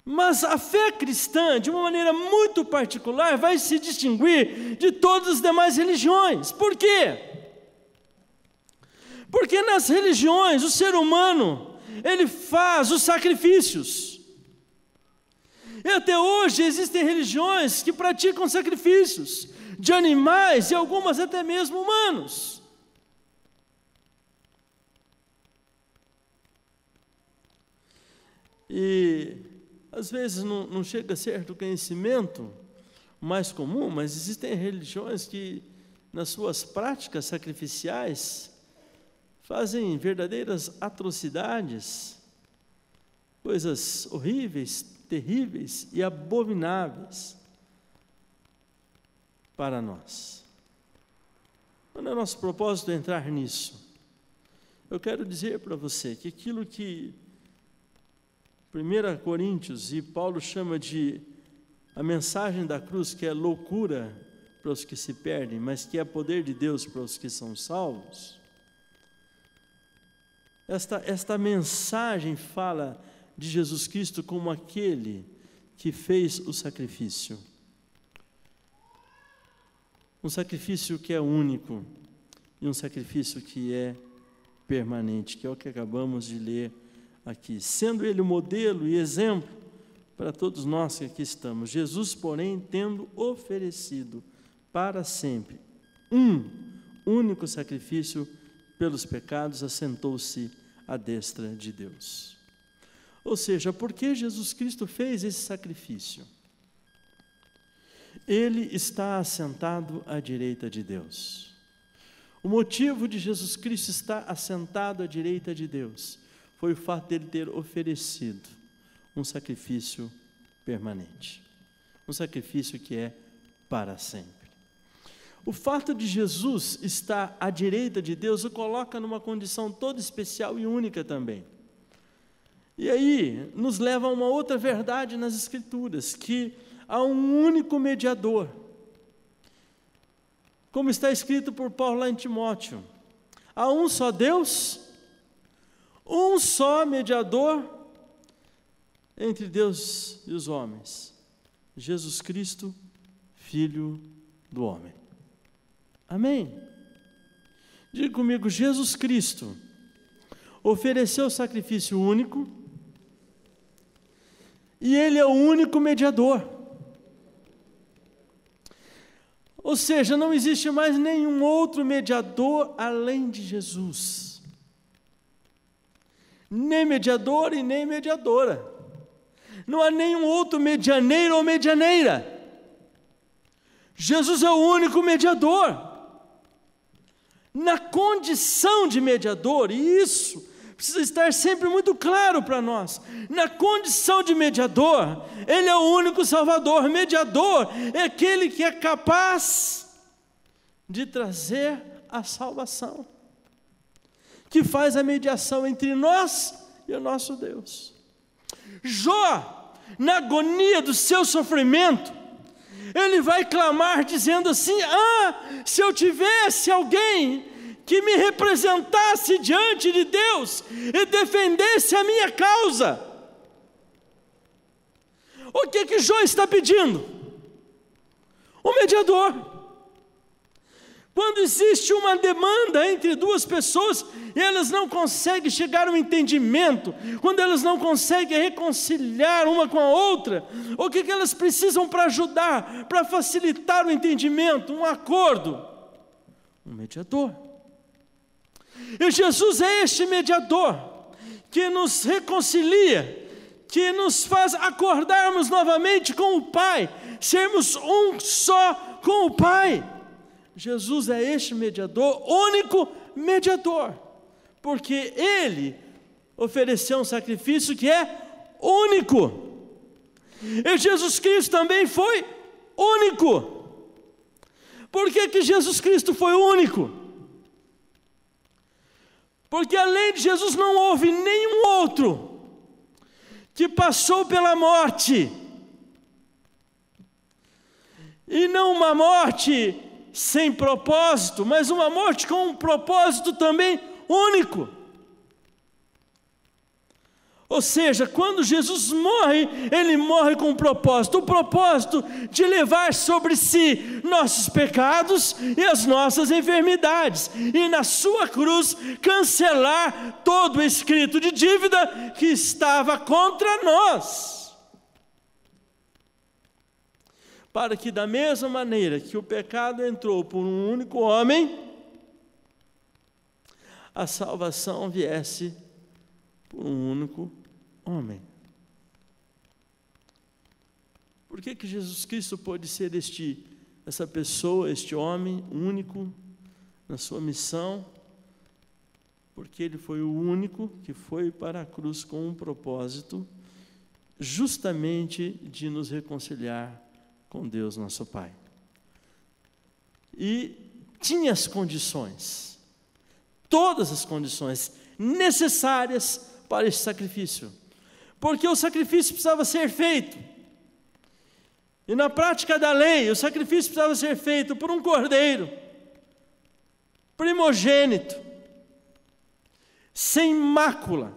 Mas a fé cristã, de uma maneira muito particular, vai se distinguir de todas as demais religiões. Por quê? Porque nas religiões, o ser humano, ele faz os sacrifícios. E até hoje existem religiões que praticam sacrifícios de animais e algumas até mesmo humanos. E às vezes não chega a certo conhecimento mais comum, mas existem religiões que, nas suas práticas sacrificiais, fazem verdadeiras atrocidades, coisas horríveis, terríveis e abomináveis para nós. Não é nosso propósito entrar nisso. Eu quero dizer para você que aquilo que 1 Coríntios e Paulo chama de a mensagem da cruz, que é loucura para os que se perdem, mas que é poder de Deus para os que são salvos. Esta mensagem fala de Jesus Cristo como aquele que fez o sacrifício. Um sacrifício que é único e um sacrifício que é permanente, que é o que acabamos de ler aqui, sendo ele o modelo e exemplo para todos nós que aqui estamos. Jesus, porém, tendo oferecido para sempre um único sacrifício pelos pecados, assentou-se à destra de Deus. Ou seja, por que Jesus Cristo fez esse sacrifício? Ele está assentado à direita de Deus. O motivo de Jesus Cristo estar assentado à direita de Deus foi o fato dele ter oferecido um sacrifício permanente, um sacrifício que é para sempre. O fato de Jesus estar à direita de Deus o coloca numa condição toda especial e única também. E aí nos leva a uma outra verdade nas Escrituras, que há um único mediador, como está escrito por Paulo lá em Timóteo: há um só Deus, um só mediador entre Deus e os homens, Jesus Cristo, Filho do homem. Amém? Diga comigo: Jesus Cristo ofereceu o sacrifício único e Ele é o único mediador. Ou seja, não existe mais nenhum outro mediador além de Jesus. Nem mediador e nem mediadora. Não há nenhum outro medianeiro ou medianeira. Jesus é o único mediador. Na condição de mediador, e isso precisa estar sempre muito claro para nós, na condição de mediador, Ele é o único Salvador. Mediador é aquele que é capaz de trazer a salvação, que faz a mediação entre nós e o nosso Deus. Jó, na agonia do seu sofrimento, ele vai clamar dizendo assim: se eu tivesse alguém que me representasse diante de Deus e defendesse a minha causa. O que Jó está pedindo? Um mediador. Quando existe uma demanda entre duas pessoas e elas não conseguem chegar a um entendimento, quando elas não conseguem reconciliar uma com a outra, o que elas precisam para ajudar, para facilitar o entendimento, um acordo? Um mediador. E Jesus é este mediador que nos reconcilia, que nos faz acordarmos novamente com o Pai, sermos um só com o Pai. Jesus é este mediador, único mediador, porque Ele ofereceu um sacrifício que é único. E Jesus Cristo também foi único. Por que Jesus Cristo foi único? Porque além de Jesus não houve nenhum outro que passou pela morte, e não uma morte sem propósito, mas uma morte com um propósito também único. Ou seja, quando Jesus morre, Ele morre com um propósito, o propósito de levar sobre si nossos pecados e as nossas enfermidades, e na sua cruz cancelar todo o escrito de dívida que estava contra nós. Para que da mesma maneira que o pecado entrou por um único homem, a salvação viesse por um único homem. Por que Jesus Cristo pôde ser essa pessoa, este homem único na sua missão? Porque Ele foi o único que foi para a cruz com um propósito, justamente de nos reconciliar com Deus nosso Pai. E tinha as condições, todas as condições necessárias para esse sacrifício, porque o sacrifício precisava ser feito, e na prática da lei, o sacrifício precisava ser feito por um cordeiro, primogênito, sem mácula,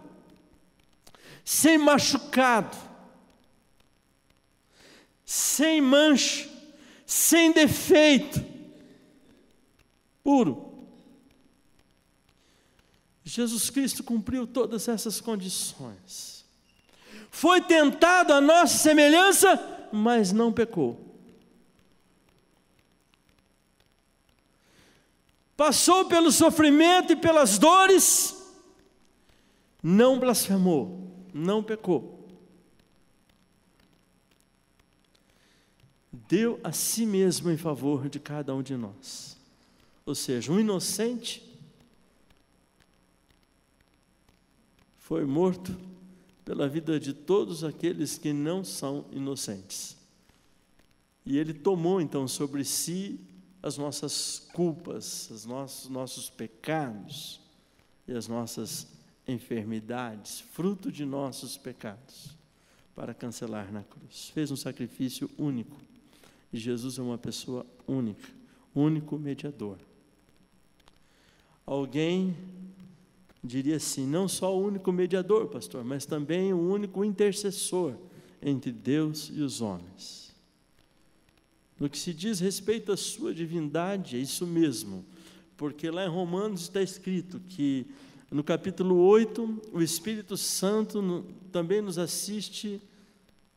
sem machucado, sem mancha, sem defeito, puro. Jesus Cristo cumpriu todas essas condições. Foi tentado à nossa semelhança, mas não pecou. Passou pelo sofrimento e pelas dores, não blasfemou, não pecou. Deu a si mesmo em favor de cada um de nós. Ou seja, um inocente foi morto pela vida de todos aqueles que não são inocentes. E Ele tomou então sobre si as nossas culpas, os nossos pecados e as nossas enfermidades, fruto de nossos pecados, para cancelar na cruz. Fez um sacrifício único. E Jesus é uma pessoa única, único mediador. Alguém diria assim, não só o único mediador, pastor, mas também o único intercessor entre Deus e os homens. No que se diz respeito à sua divindade, é isso mesmo, porque lá em Romanos está escrito que no capítulo 8, o Espírito Santo também nos assiste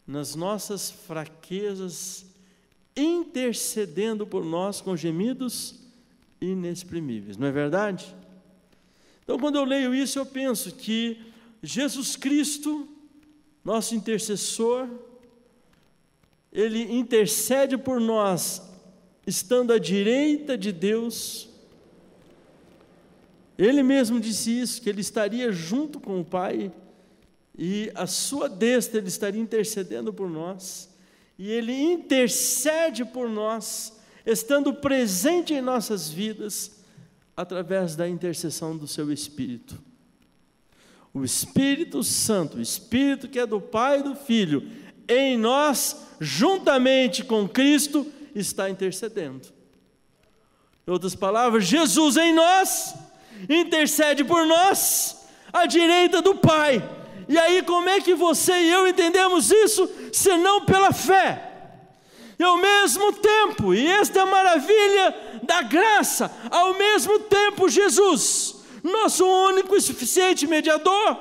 nas nossas fraquezas, intercedendo por nós com gemidos inexprimíveis, não é verdade? Então, quando eu leio isso, eu penso que Jesus Cristo, nosso intercessor, Ele intercede por nós, estando à direita de Deus. Ele mesmo disse isso, que Ele estaria junto com o Pai, e à sua destra Ele estaria intercedendo por nós. E Ele intercede por nós, estando presente em nossas vidas, através da intercessão do seu Espírito. O Espírito Santo, o Espírito que é do Pai e do Filho, em nós, juntamente com Cristo, está intercedendo. Em outras palavras, Jesus em nós, intercede por nós, à direita do Pai. E aí, como é que você e eu entendemos isso, senão pela fé? E ao mesmo tempo, e esta é a maravilha da graça, ao mesmo tempo Jesus, nosso único e suficiente mediador,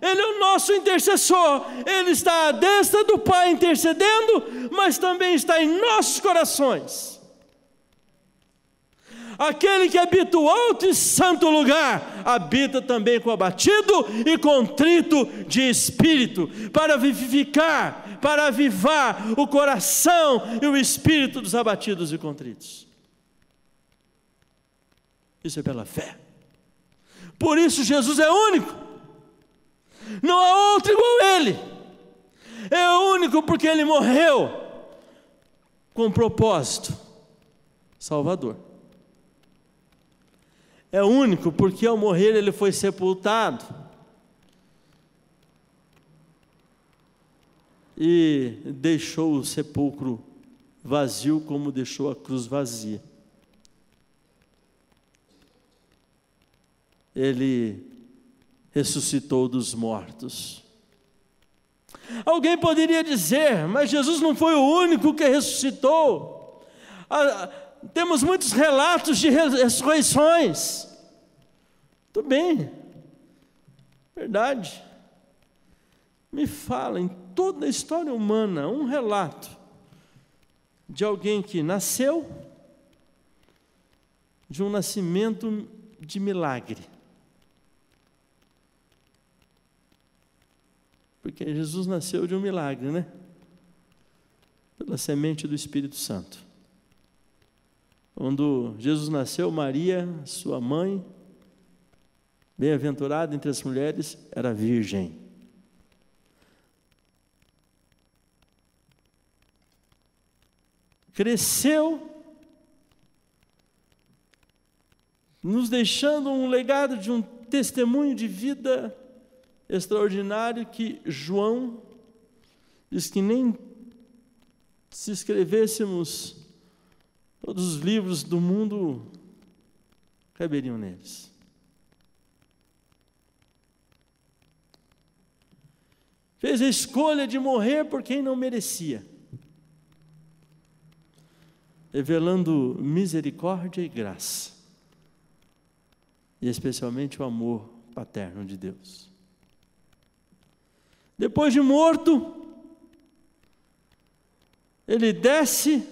Ele é o nosso intercessor, Ele está à destra do Pai intercedendo, mas também está em nossos corações. Aquele que habita o alto e santo lugar, habita também com o abatido e contrito de espírito, para vivificar, para avivar o coração e o espírito dos abatidos e contritos. Isso é pela fé. Por isso Jesus é único. Não há outro igual a Ele. É único porque Ele morreu com um propósito salvador. É único porque ao morrer Ele foi sepultado e deixou o sepulcro vazio como deixou a cruz vazia. Ele ressuscitou dos mortos. Alguém poderia dizer, mas Jesus não foi o único que ressuscitou. Temos muitos relatos de ressurreições. Tudo bem, verdade. Me fala em toda a história humana um relato de alguém que nasceu de um nascimento de milagre. Porque Jesus nasceu de um milagre, né? Pela semente do Espírito Santo. Quando Jesus nasceu, Maria, sua mãe, bem-aventurada entre as mulheres, era virgem. Cresceu, nos deixando um legado de um testemunho de vida extraordinário que João diz que nem se escrevêssemos todos os livros do mundo caberiam neles. Fez a escolha de morrer por quem não merecia, revelando misericórdia e graça, e especialmente o amor paterno de Deus. Depois de morto, Ele desce.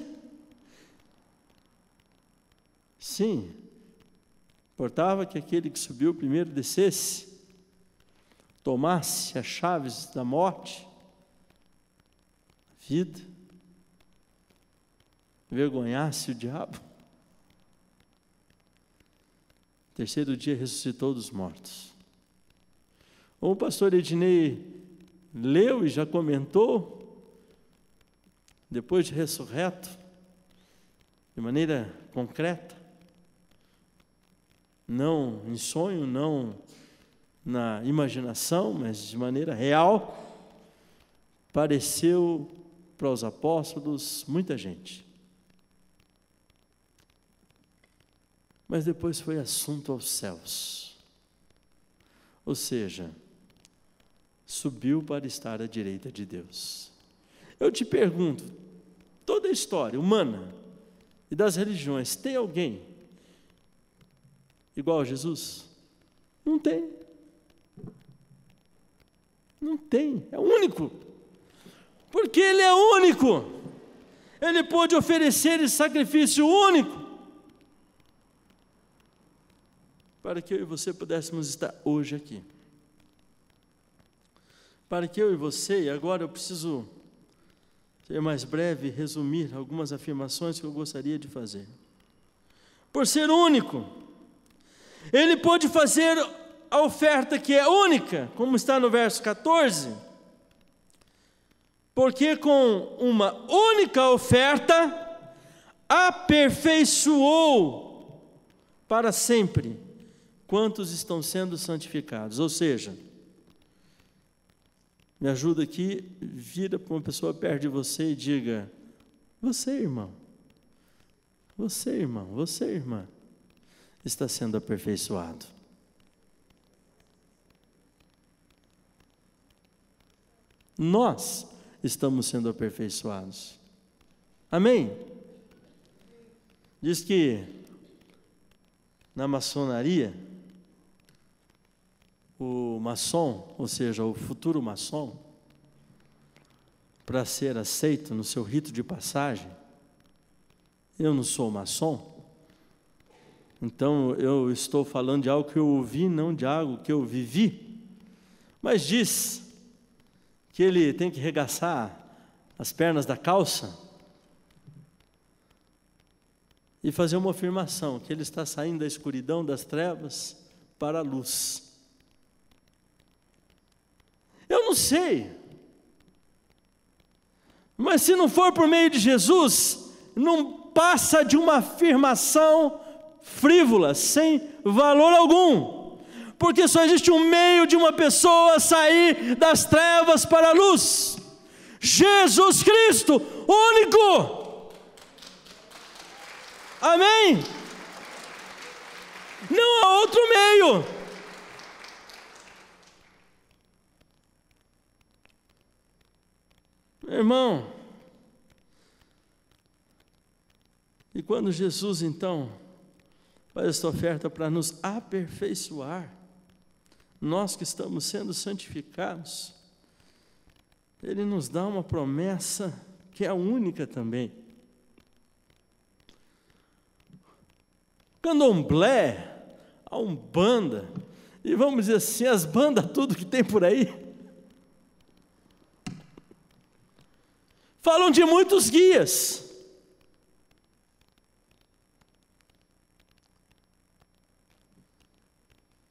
Sim, importava que aquele que subiu primeiro descesse, tomasse as chaves da morte, vida, envergonhasse o diabo. Terceiro dia ressuscitou dos mortos. Como o pastor Ednei leu e já comentou, depois de ressurreto, de maneira concreta, não em sonho, não na imaginação, mas de maneira real, apareceu para os apóstolos muita gente. Mas depois foi assunto aos céus. Ou seja, subiu para estar à direita de Deus. Eu te pergunto, toda a história humana e das religiões, tem alguém igual a Jesus? Não tem. Não tem, é único. Porque Ele é único. Ele pôde oferecer esse sacrifício único para que eu e você pudéssemos estar hoje aqui. Para que eu e você, e agora eu preciso ser mais breve, resumir algumas afirmações que eu gostaria de fazer. Por ser único, Ele pôde fazer a oferta que é única, como está no verso 14, porque com uma única oferta aperfeiçoou para sempre quantos estão sendo santificados. Ou seja, me ajuda aqui, vira para uma pessoa perto de você e diga: você, irmão, você, irmão, você, irmã, está sendo aperfeiçoado. Nós estamos sendo aperfeiçoados. Amém? Diz que na maçonaria, o maçom, ou seja, o futuro maçom, para ser aceito no seu rito de passagem, eu não sou maçom, então eu estou falando de algo que eu ouvi, não de algo que eu vivi, mas diz que ele tem que regaçar as pernas da calça e fazer uma afirmação, que ele está saindo da escuridão, das trevas, para a luz. Eu não sei, mas se não for por meio de Jesus, não passa de uma afirmação frívola, sem valor algum, porque só existe um meio de uma pessoa sair das trevas para a luz: Jesus Cristo, único. Amém? Não há outro meio. Meu irmão, e quando Jesus então faz essa oferta para nos aperfeiçoar, nós que estamos sendo santificados, Ele nos dá uma promessa que é a única também. Candomblé, a Umbanda, e vamos dizer assim, as bandas, tudo que tem por aí, falam de muitos guias.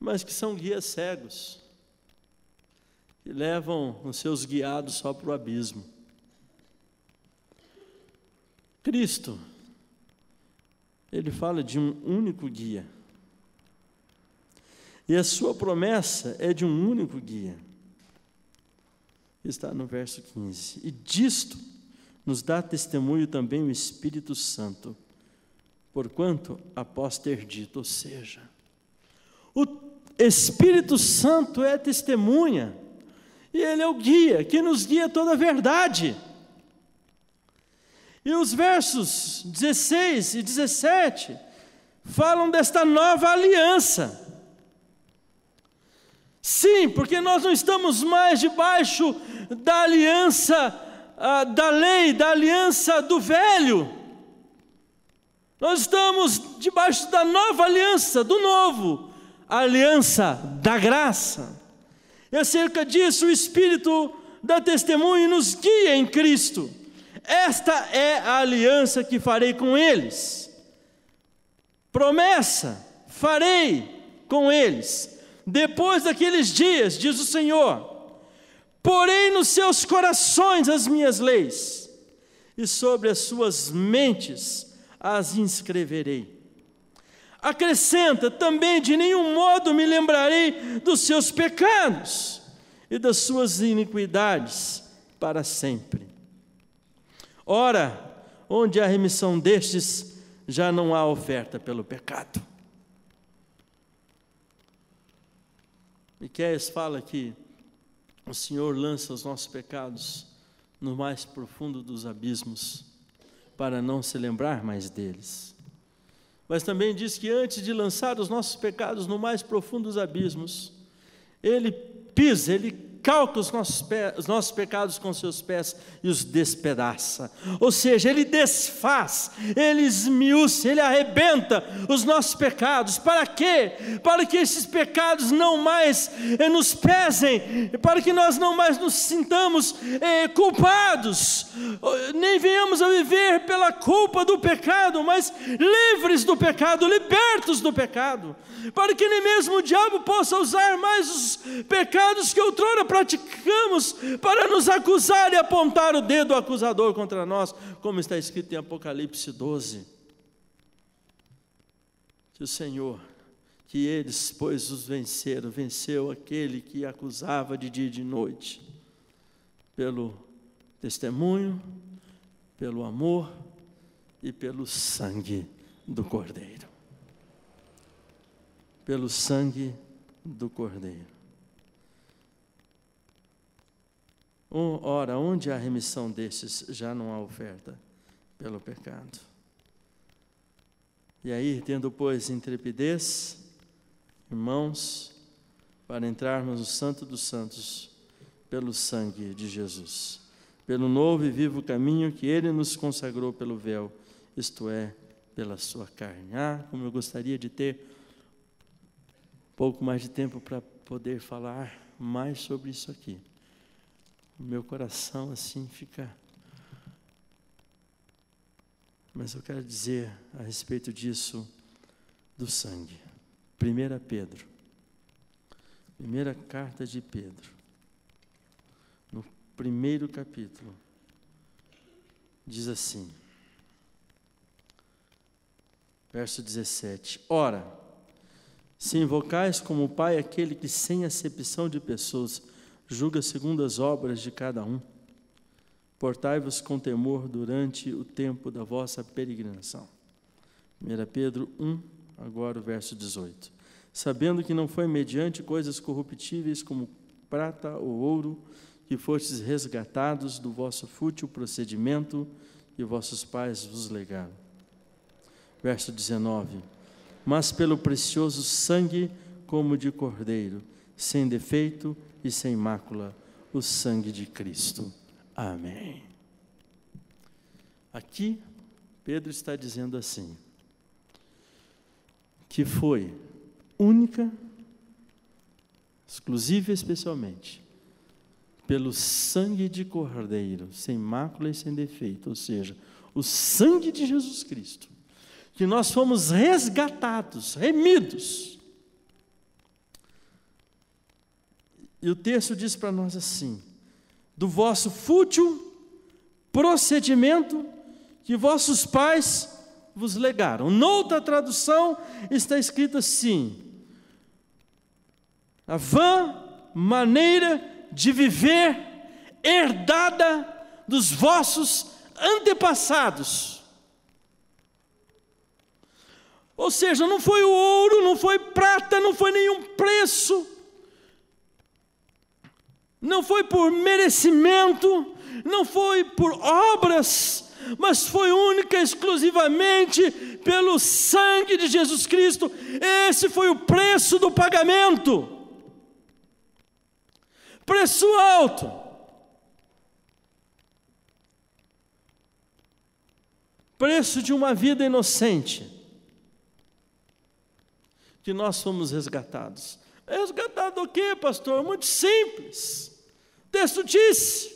Mas que são guias cegos, que levam os seus guiados só para o abismo. Cristo, Ele fala de um único guia. E a sua promessa é de um único guia. Está no verso 15. E disto nos dá testemunho também o Espírito Santo, porquanto após ter dito, ou seja, o Espírito Santo é testemunha, e Ele é o guia, que nos guia toda a verdade. E os versos 16 e 17 falam desta nova aliança. Sim, porque nós não estamos mais debaixo da aliança, da lei, da aliança do velho. Nós estamos debaixo da nova aliança, do novo, a aliança da graça. E acerca disso o Espírito dá testemunho e nos guia em Cristo. Esta é a aliança que farei com eles. Promessa, farei com eles. Depois daqueles dias, diz o Senhor, porei nos seus corações as minhas leis, e sobre as suas mentes as inscreverei. Acrescenta também, de nenhum modo me lembrarei dos seus pecados e das suas iniquidades para sempre. Ora, onde há remissão destes, já não há oferta pelo pecado. Miqueias fala que o Senhor lança os nossos pecados no mais profundo dos abismos, para não se lembrar mais deles. Mas também diz que antes de lançar os nossos pecados no mais profundo dos abismos, Ele pisa, Ele calca os nossos pecados com seus pés e os despedaça. Ou seja, Ele desfaz, Ele esmiuça, Ele arrebenta os nossos pecados. Para quê? Para que esses pecados não mais nos pesem, para que nós não mais nos sintamos culpados, nem venhamos a viver pela culpa do pecado, mas livres do pecado, libertos do pecado, para que nem mesmo o diabo possa usar mais os pecados que outrora praticamos para nos acusar e apontar o dedo acusador contra nós, como está escrito em Apocalipse 12. Que o Senhor, que eles, pois, os venceram, venceu aquele que acusava de dia e de noite, pelo testemunho, pelo amor e pelo sangue do Cordeiro. Pelo sangue do Cordeiro. Ora, onde há remissão desses, já não há oferta pelo pecado. E aí, tendo, pois, intrepidez, irmãos, para entrarmos no Santo dos Santos, pelo sangue de Jesus, pelo novo e vivo caminho que Ele nos consagrou pelo véu, isto é, pela sua carne. Como eu gostaria de ter um pouco mais de tempo para poder falar mais sobre isso aqui. O meu coração assim fica... Mas eu quero dizer a respeito disso, do sangue. 1 Pedro, primeira carta de Pedro, no primeiro capítulo, diz assim, verso 17: Ora, se invocais como Pai aquele que sem acepção de pessoas julga segundo as obras de cada um, portai-vos com temor durante o tempo da vossa peregrinação. 1 Pedro 1, agora o verso 18. Sabendo que não foi mediante coisas corruptíveis como prata ou ouro que fostes resgatados do vosso fútil procedimento que vossos pais vos legaram. Verso 19. Mas pelo precioso sangue como de cordeiro, sem defeito e sem mácula, o sangue de Cristo. Amém. Aqui, Pedro está dizendo assim, que foi única, exclusiva e especialmente, pelo sangue de cordeiro, sem mácula e sem defeito, ou seja, o sangue de Jesus Cristo, que nós fomos resgatados, remidos. E o texto diz para nós assim, do vosso fútil procedimento que vossos pais vos legaram. Noutra tradução está escrito assim, a vã maneira de viver herdada dos vossos antepassados. Ou seja, não foi o ouro, não foi prata, não foi nenhum preço, não foi por merecimento, não foi por obras, mas foi única e exclusivamente pelo sangue de Jesus Cristo. Esse foi o preço do pagamento. Preço alto. Preço de uma vida inocente. Que nós fomos resgatados. Resgatado do quê, pastor? Muito simples. O texto diz,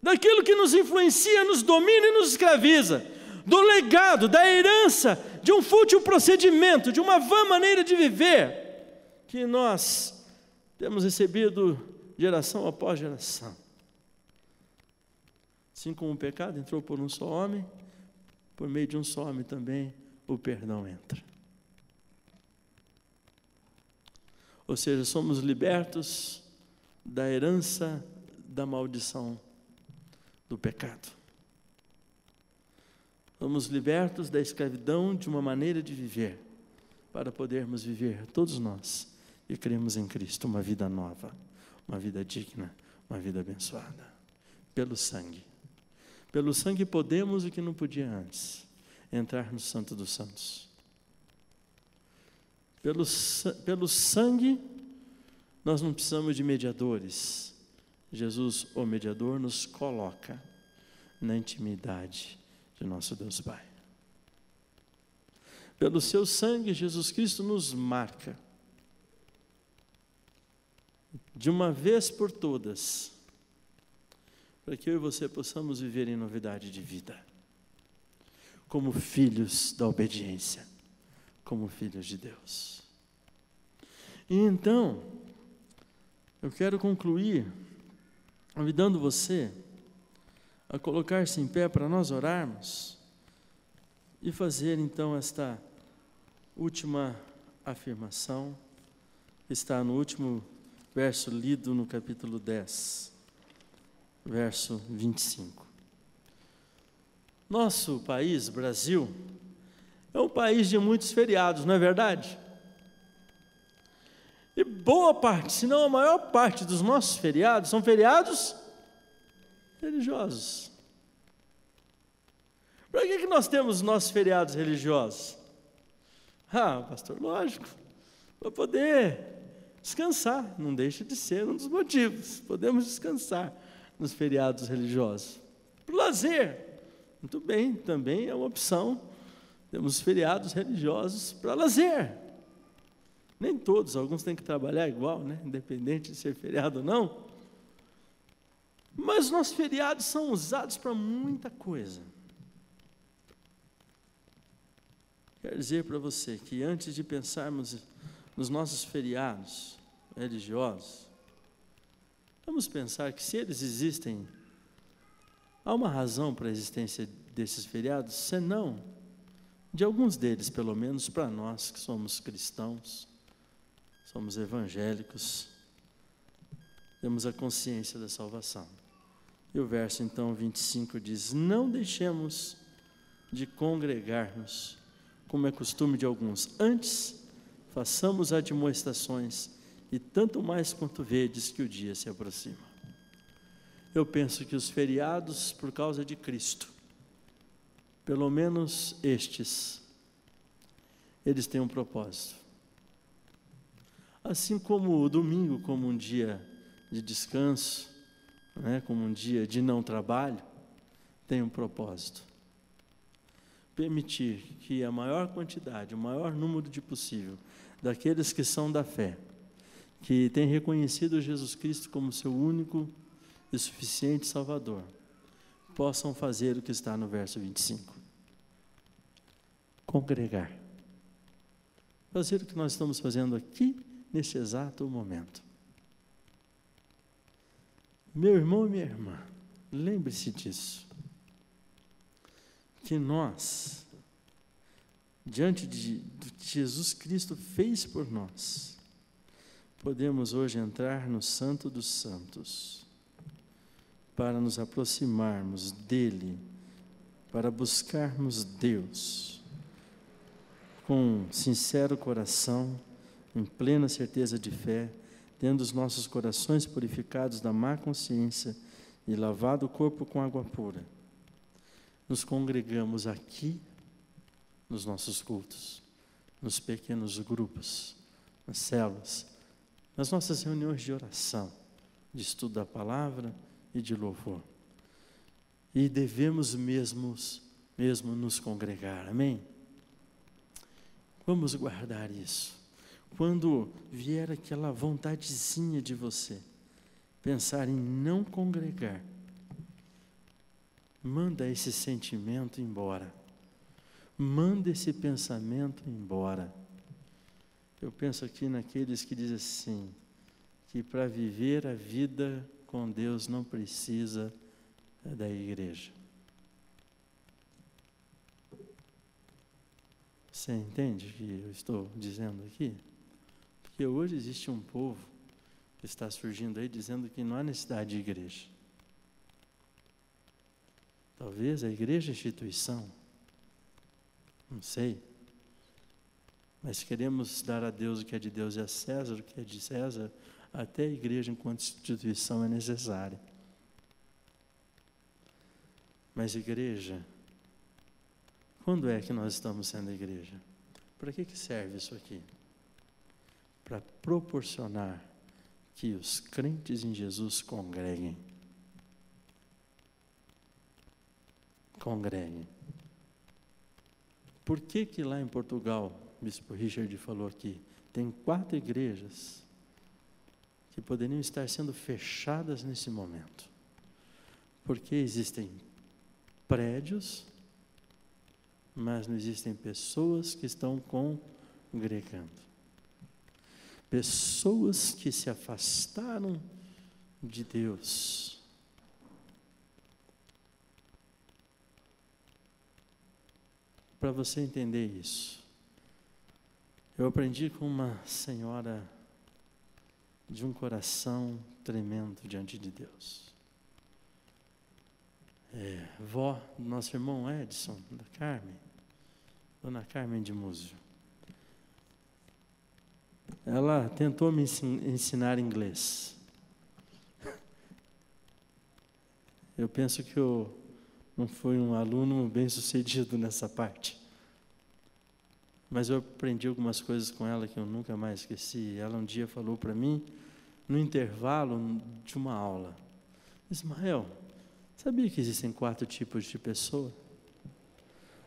daquilo que nos influencia, nos domina e nos escraviza, do legado, da herança, de um fútil procedimento, de uma vã maneira de viver, que nós temos recebido geração após geração. Assim como o pecado entrou por um só homem, por meio de um só homem também o perdão entra. Ou seja, somos libertos da herança da maldição do pecado. Somos libertos da escravidão de uma maneira de viver, para podermos viver, todos nós, e cremos em Cristo, uma vida nova, uma vida digna, uma vida abençoada, pelo sangue. Pelo sangue podemos o que não podia antes, entrar no Santo dos Santos. Pelo sangue, nós não precisamos de mediadores. Jesus, o mediador, nos coloca na intimidade de nosso Deus Pai. Pelo seu sangue, Jesus Cristo nos marca, de uma vez por todas, para que eu e você possamos viver em novidade de vida, como filhos da obediência, como filhos de Deus. E então, eu quero concluir convidando você a colocar-se em pé para nós orarmos e fazer então esta última afirmação, que está no último verso lido no capítulo 10, verso 25. Nosso país, Brasil, é um país de muitos feriados, não é verdade? E boa parte, se não a maior parte dos nossos feriados, são feriados religiosos. Para que nós temos nossos feriados religiosos? Pastor, lógico, para poder descansar, não deixa de ser um dos motivos. Podemos descansar nos feriados religiosos. Para o lazer, muito bem, também é uma opção. Temos feriados religiosos para lazer. Nem todos, alguns têm que trabalhar igual, né? Independente de ser feriado ou não. Mas nossos feriados são usados para muita coisa. Quero dizer para você que antes de pensarmos nos nossos feriados religiosos, vamos pensar que se eles existem, há uma razão para a existência desses feriados, senão, de alguns deles, pelo menos para nós que somos cristãos, somos evangélicos, temos a consciência da salvação. E o verso então 25 diz: não deixemos de congregar-nos, como é costume de alguns, antes façamos admoestações, e tanto mais quanto vedes que o dia se aproxima. Eu penso que os feriados, por causa de Cristo, pelo menos estes, eles têm um propósito. Assim como o domingo, como um dia de descanso, como um dia de não trabalho, tem um propósito. Permitir que a maior quantidade, o maior número de possível, daqueles que são da fé, que têm reconhecido Jesus Cristo como seu único e suficiente Salvador, possam fazer o que está no verso 25. Congregar. Fazer o que nós estamos fazendo aqui, neste exato momento. Meu irmão e minha irmã, lembre-se disso. Que nós, diante do que Jesus Cristo fez por nós, podemos hoje entrar no Santo dos Santos, para nos aproximarmos dEle, para buscarmos Deus, com sincero coração, em plena certeza de fé, tendo os nossos corações purificados da má consciência e lavado o corpo com água pura. Nos congregamos aqui, nos nossos cultos, nos pequenos grupos, nas células, nas nossas reuniões de oração, de estudo da palavra e de louvor. E devemos mesmo nos congregar, amém? Vamos guardar isso. Quando vier aquela vontadezinha de você pensar em não congregar, manda esse sentimento embora. Manda esse pensamento embora. Eu penso aqui naqueles que dizem assim, que para viver a vida com Deus não precisa da igreja. Você entende o que eu estou dizendo aqui? Porque hoje existe um povo que está surgindo aí dizendo que não há necessidade de igreja. Talvez a igreja é instituição, não sei, mas queremos dar a Deus o que é de Deus e a César o que é de César, até a igreja enquanto instituição é necessária. Mas igreja, quando é que nós estamos sendo igreja? Para que serve isso aqui? Para proporcionar que os crentes em Jesus congreguem. Congreguem. Por que lá em Portugal, o bispo Richard falou aqui, tem 4 igrejas que poderiam estar sendo fechadas nesse momento? Porque existem prédios, mas não existem pessoas que estão congregando. Pessoas que se afastaram de Deus. Para você entender isso, eu aprendi com uma senhora de um coração tremendo diante de Deus. Vó do nosso irmão Edson, da Carmen, Dona Carmen de Múzio. Ela tentou me ensinar inglês. Eu penso que o não fui um aluno bem-sucedido nessa parte. Mas eu aprendi algumas coisas com ela que eu nunca mais esqueci. Ela um dia falou para mim, no intervalo de uma aula: Ismael, sabia que existem 4 tipos de pessoa?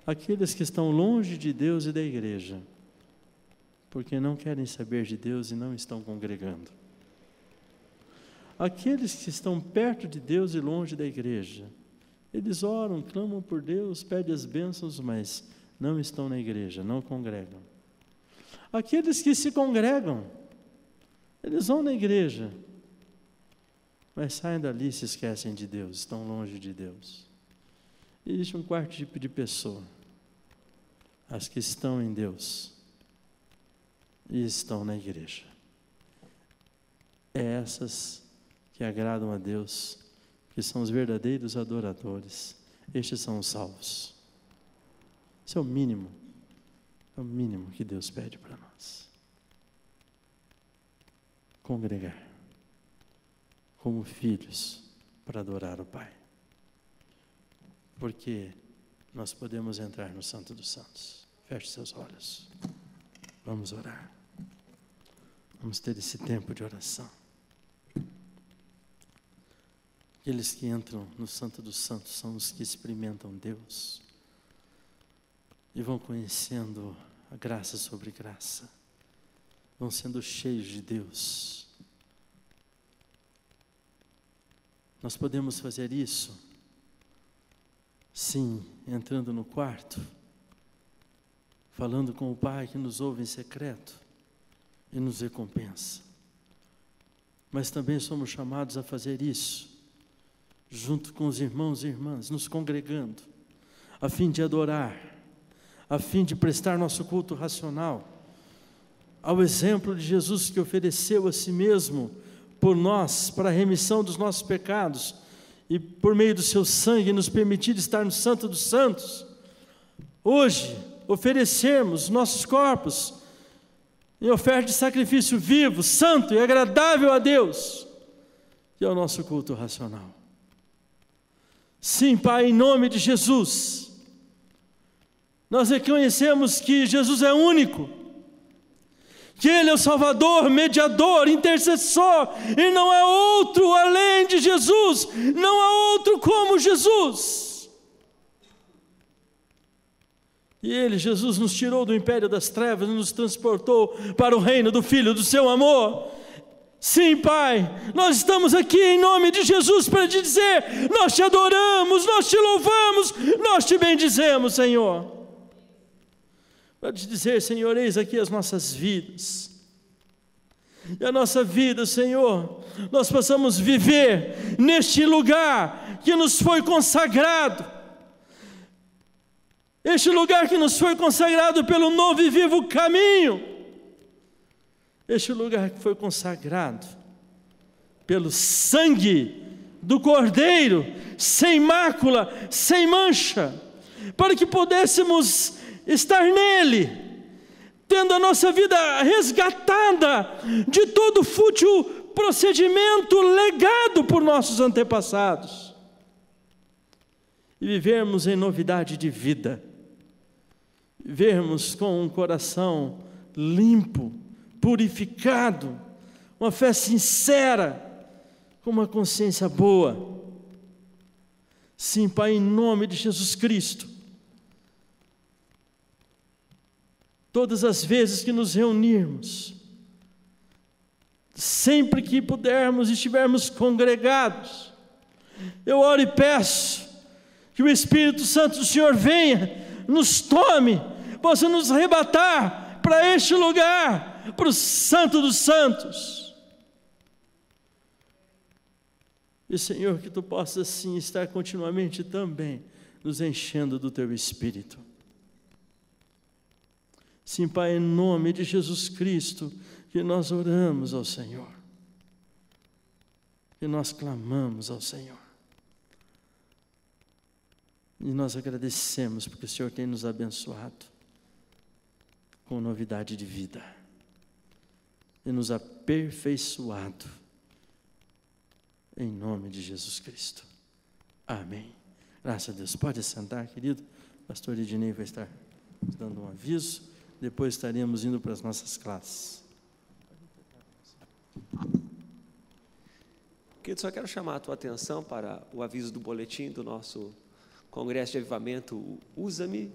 Aqueles que estão longe de Deus e da igreja, porque não querem saber de Deus e não estão congregando. Aqueles que estão perto de Deus e longe da igreja, eles oram, clamam por Deus, pedem as bênçãos, mas não estão na igreja, não congregam. Aqueles que se congregam, eles vão na igreja, mas saem dali e se esquecem de Deus, estão longe de Deus. Existe um 4º tipo de pessoa: as que estão em Deus e estão na igreja. É essas que agradam a Deus, que são os verdadeiros adoradores. Estes são os salvos. Isso é o mínimo que Deus pede para nós. Congregar como filhos para adorar o Pai, porque nós podemos entrar no Santo dos Santos. Feche seus olhos, vamos orar, vamos ter esse tempo de oração. Aqueles que entram no Santo dos Santos são os que experimentam Deus e vão conhecendo a graça sobre graça, vão sendo cheios de Deus. Nós podemos fazer isso, sim, entrando no quarto, falando com o Pai que nos ouve em secreto e nos recompensa. Mas também somos chamados a fazer isso junto com os irmãos e irmãs, nos congregando, a fim de adorar, a fim de prestar nosso culto racional ao exemplo de Jesus, que ofereceu a si mesmo por nós, para a remissão dos nossos pecados, e por meio do seu sangue nos permitir estar no Santo dos Santos. Hoje, oferecermos nossos corpos em oferta de sacrifício vivo, santo e agradável a Deus, que é o nosso culto racional. Sim, Pai, em nome de Jesus, nós reconhecemos que Jesus é único, que Ele é o Salvador, mediador, intercessor, e não há outro além de Jesus, não há outro como Jesus. E Ele, Jesus, nos tirou do império das trevas e nos transportou para o reino do Filho do seu amor. Sim, Pai, nós estamos aqui em nome de Jesus para te dizer: nós te adoramos, nós te louvamos, nós te bendizemos, Senhor. Para te dizer, Senhor, eis aqui as nossas vidas. E a nossa vida, Senhor, nós possamos viver neste lugar que nos foi consagrado. Este lugar que nos foi consagrado pelo novo e vivo caminho. Este lugar que foi consagrado pelo sangue do Cordeiro, sem mácula, sem mancha, para que pudéssemos estar nele, tendo a nossa vida resgatada de todo fútil procedimento legado por nossos antepassados, e vivermos em novidade de vida, vivermos com um coração limpo, purificado, uma fé sincera, com uma consciência boa. Sim, Pai, em nome de Jesus Cristo, todas as vezes que nos reunirmos, sempre que pudermos e estivermos congregados, eu oro e peço que o Espírito Santo do Senhor venha, nos tome, possa nos arrebatar para este lugar, para o Santo dos Santos. E, Senhor, que Tu possas sim estar continuamente também nos enchendo do Teu Espírito. Sim, Pai, em nome de Jesus Cristo, que nós oramos ao Senhor, que nós clamamos ao Senhor, e nós agradecemos porque o Senhor tem nos abençoado com novidade de vida e nos aperfeiçoado, em nome de Jesus Cristo. Amém. Graças a Deus. Pode sentar, querido. O pastor Ednei vai estar nos dando um aviso. Depois estaremos indo para as nossas classes. Querido, só quero chamar a tua atenção para o aviso do boletim do nosso Congresso de Avivamento Usa-me.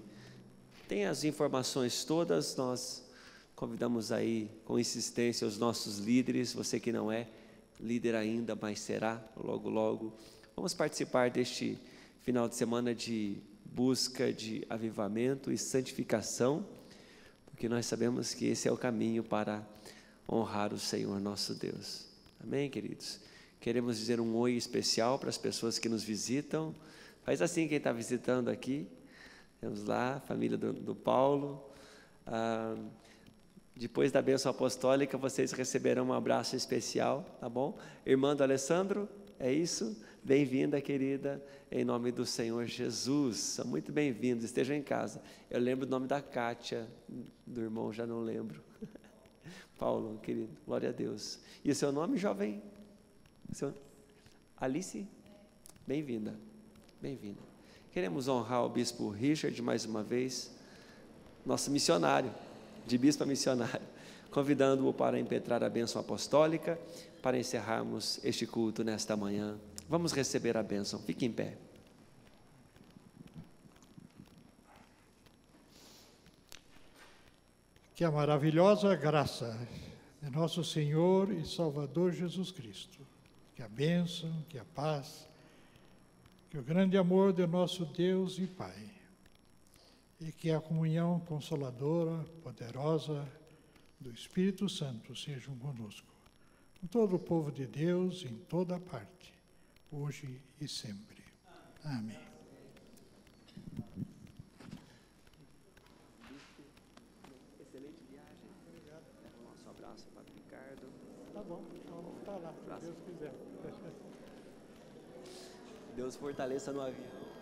Tem as informações todas, nós convidamos aí com insistência os nossos líderes, você que não é líder ainda, mas será logo logo. Vamos participar deste final de semana de busca de avivamento e santificação, porque nós sabemos que esse é o caminho para honrar o Senhor nosso Deus. Amém, queridos? Queremos dizer um oi especial para as pessoas que nos visitam. Faz assim quem está visitando aqui. Temos lá a família do Paulo. Depois da bênção apostólica, vocês receberão um abraço especial, tá bom? Irmã do Alessandro, é isso? Bem-vinda, querida, em nome do Senhor Jesus. São muito bem-vindos, estejam em casa. Eu lembro o nome da Kátia, do irmão, já não lembro. Paulo, querido, glória a Deus. E o seu nome, jovem? Alice? Bem-vinda, bem-vinda. Queremos honrar o bispo Richard mais uma vez, nosso missionário, de bispo a missionário, convidando-o para impetrar a bênção apostólica, para encerrarmos este culto nesta manhã. Vamos receber a bênção, fique em pé. Que a maravilhosa graça de nosso Senhor e Salvador Jesus Cristo, que a bênção, que a paz, que o grande amor de nosso Deus e Pai, e que a comunhão consoladora, poderosa do Espírito Santo sejam conosco, com todo o povo de Deus em toda parte, hoje e sempre. Amém. Excelente viagem. Obrigado. Nosso abraço para o Ricardo. Tá bom, vamos estar lá, se Deus quiser. Deus fortaleça no avião.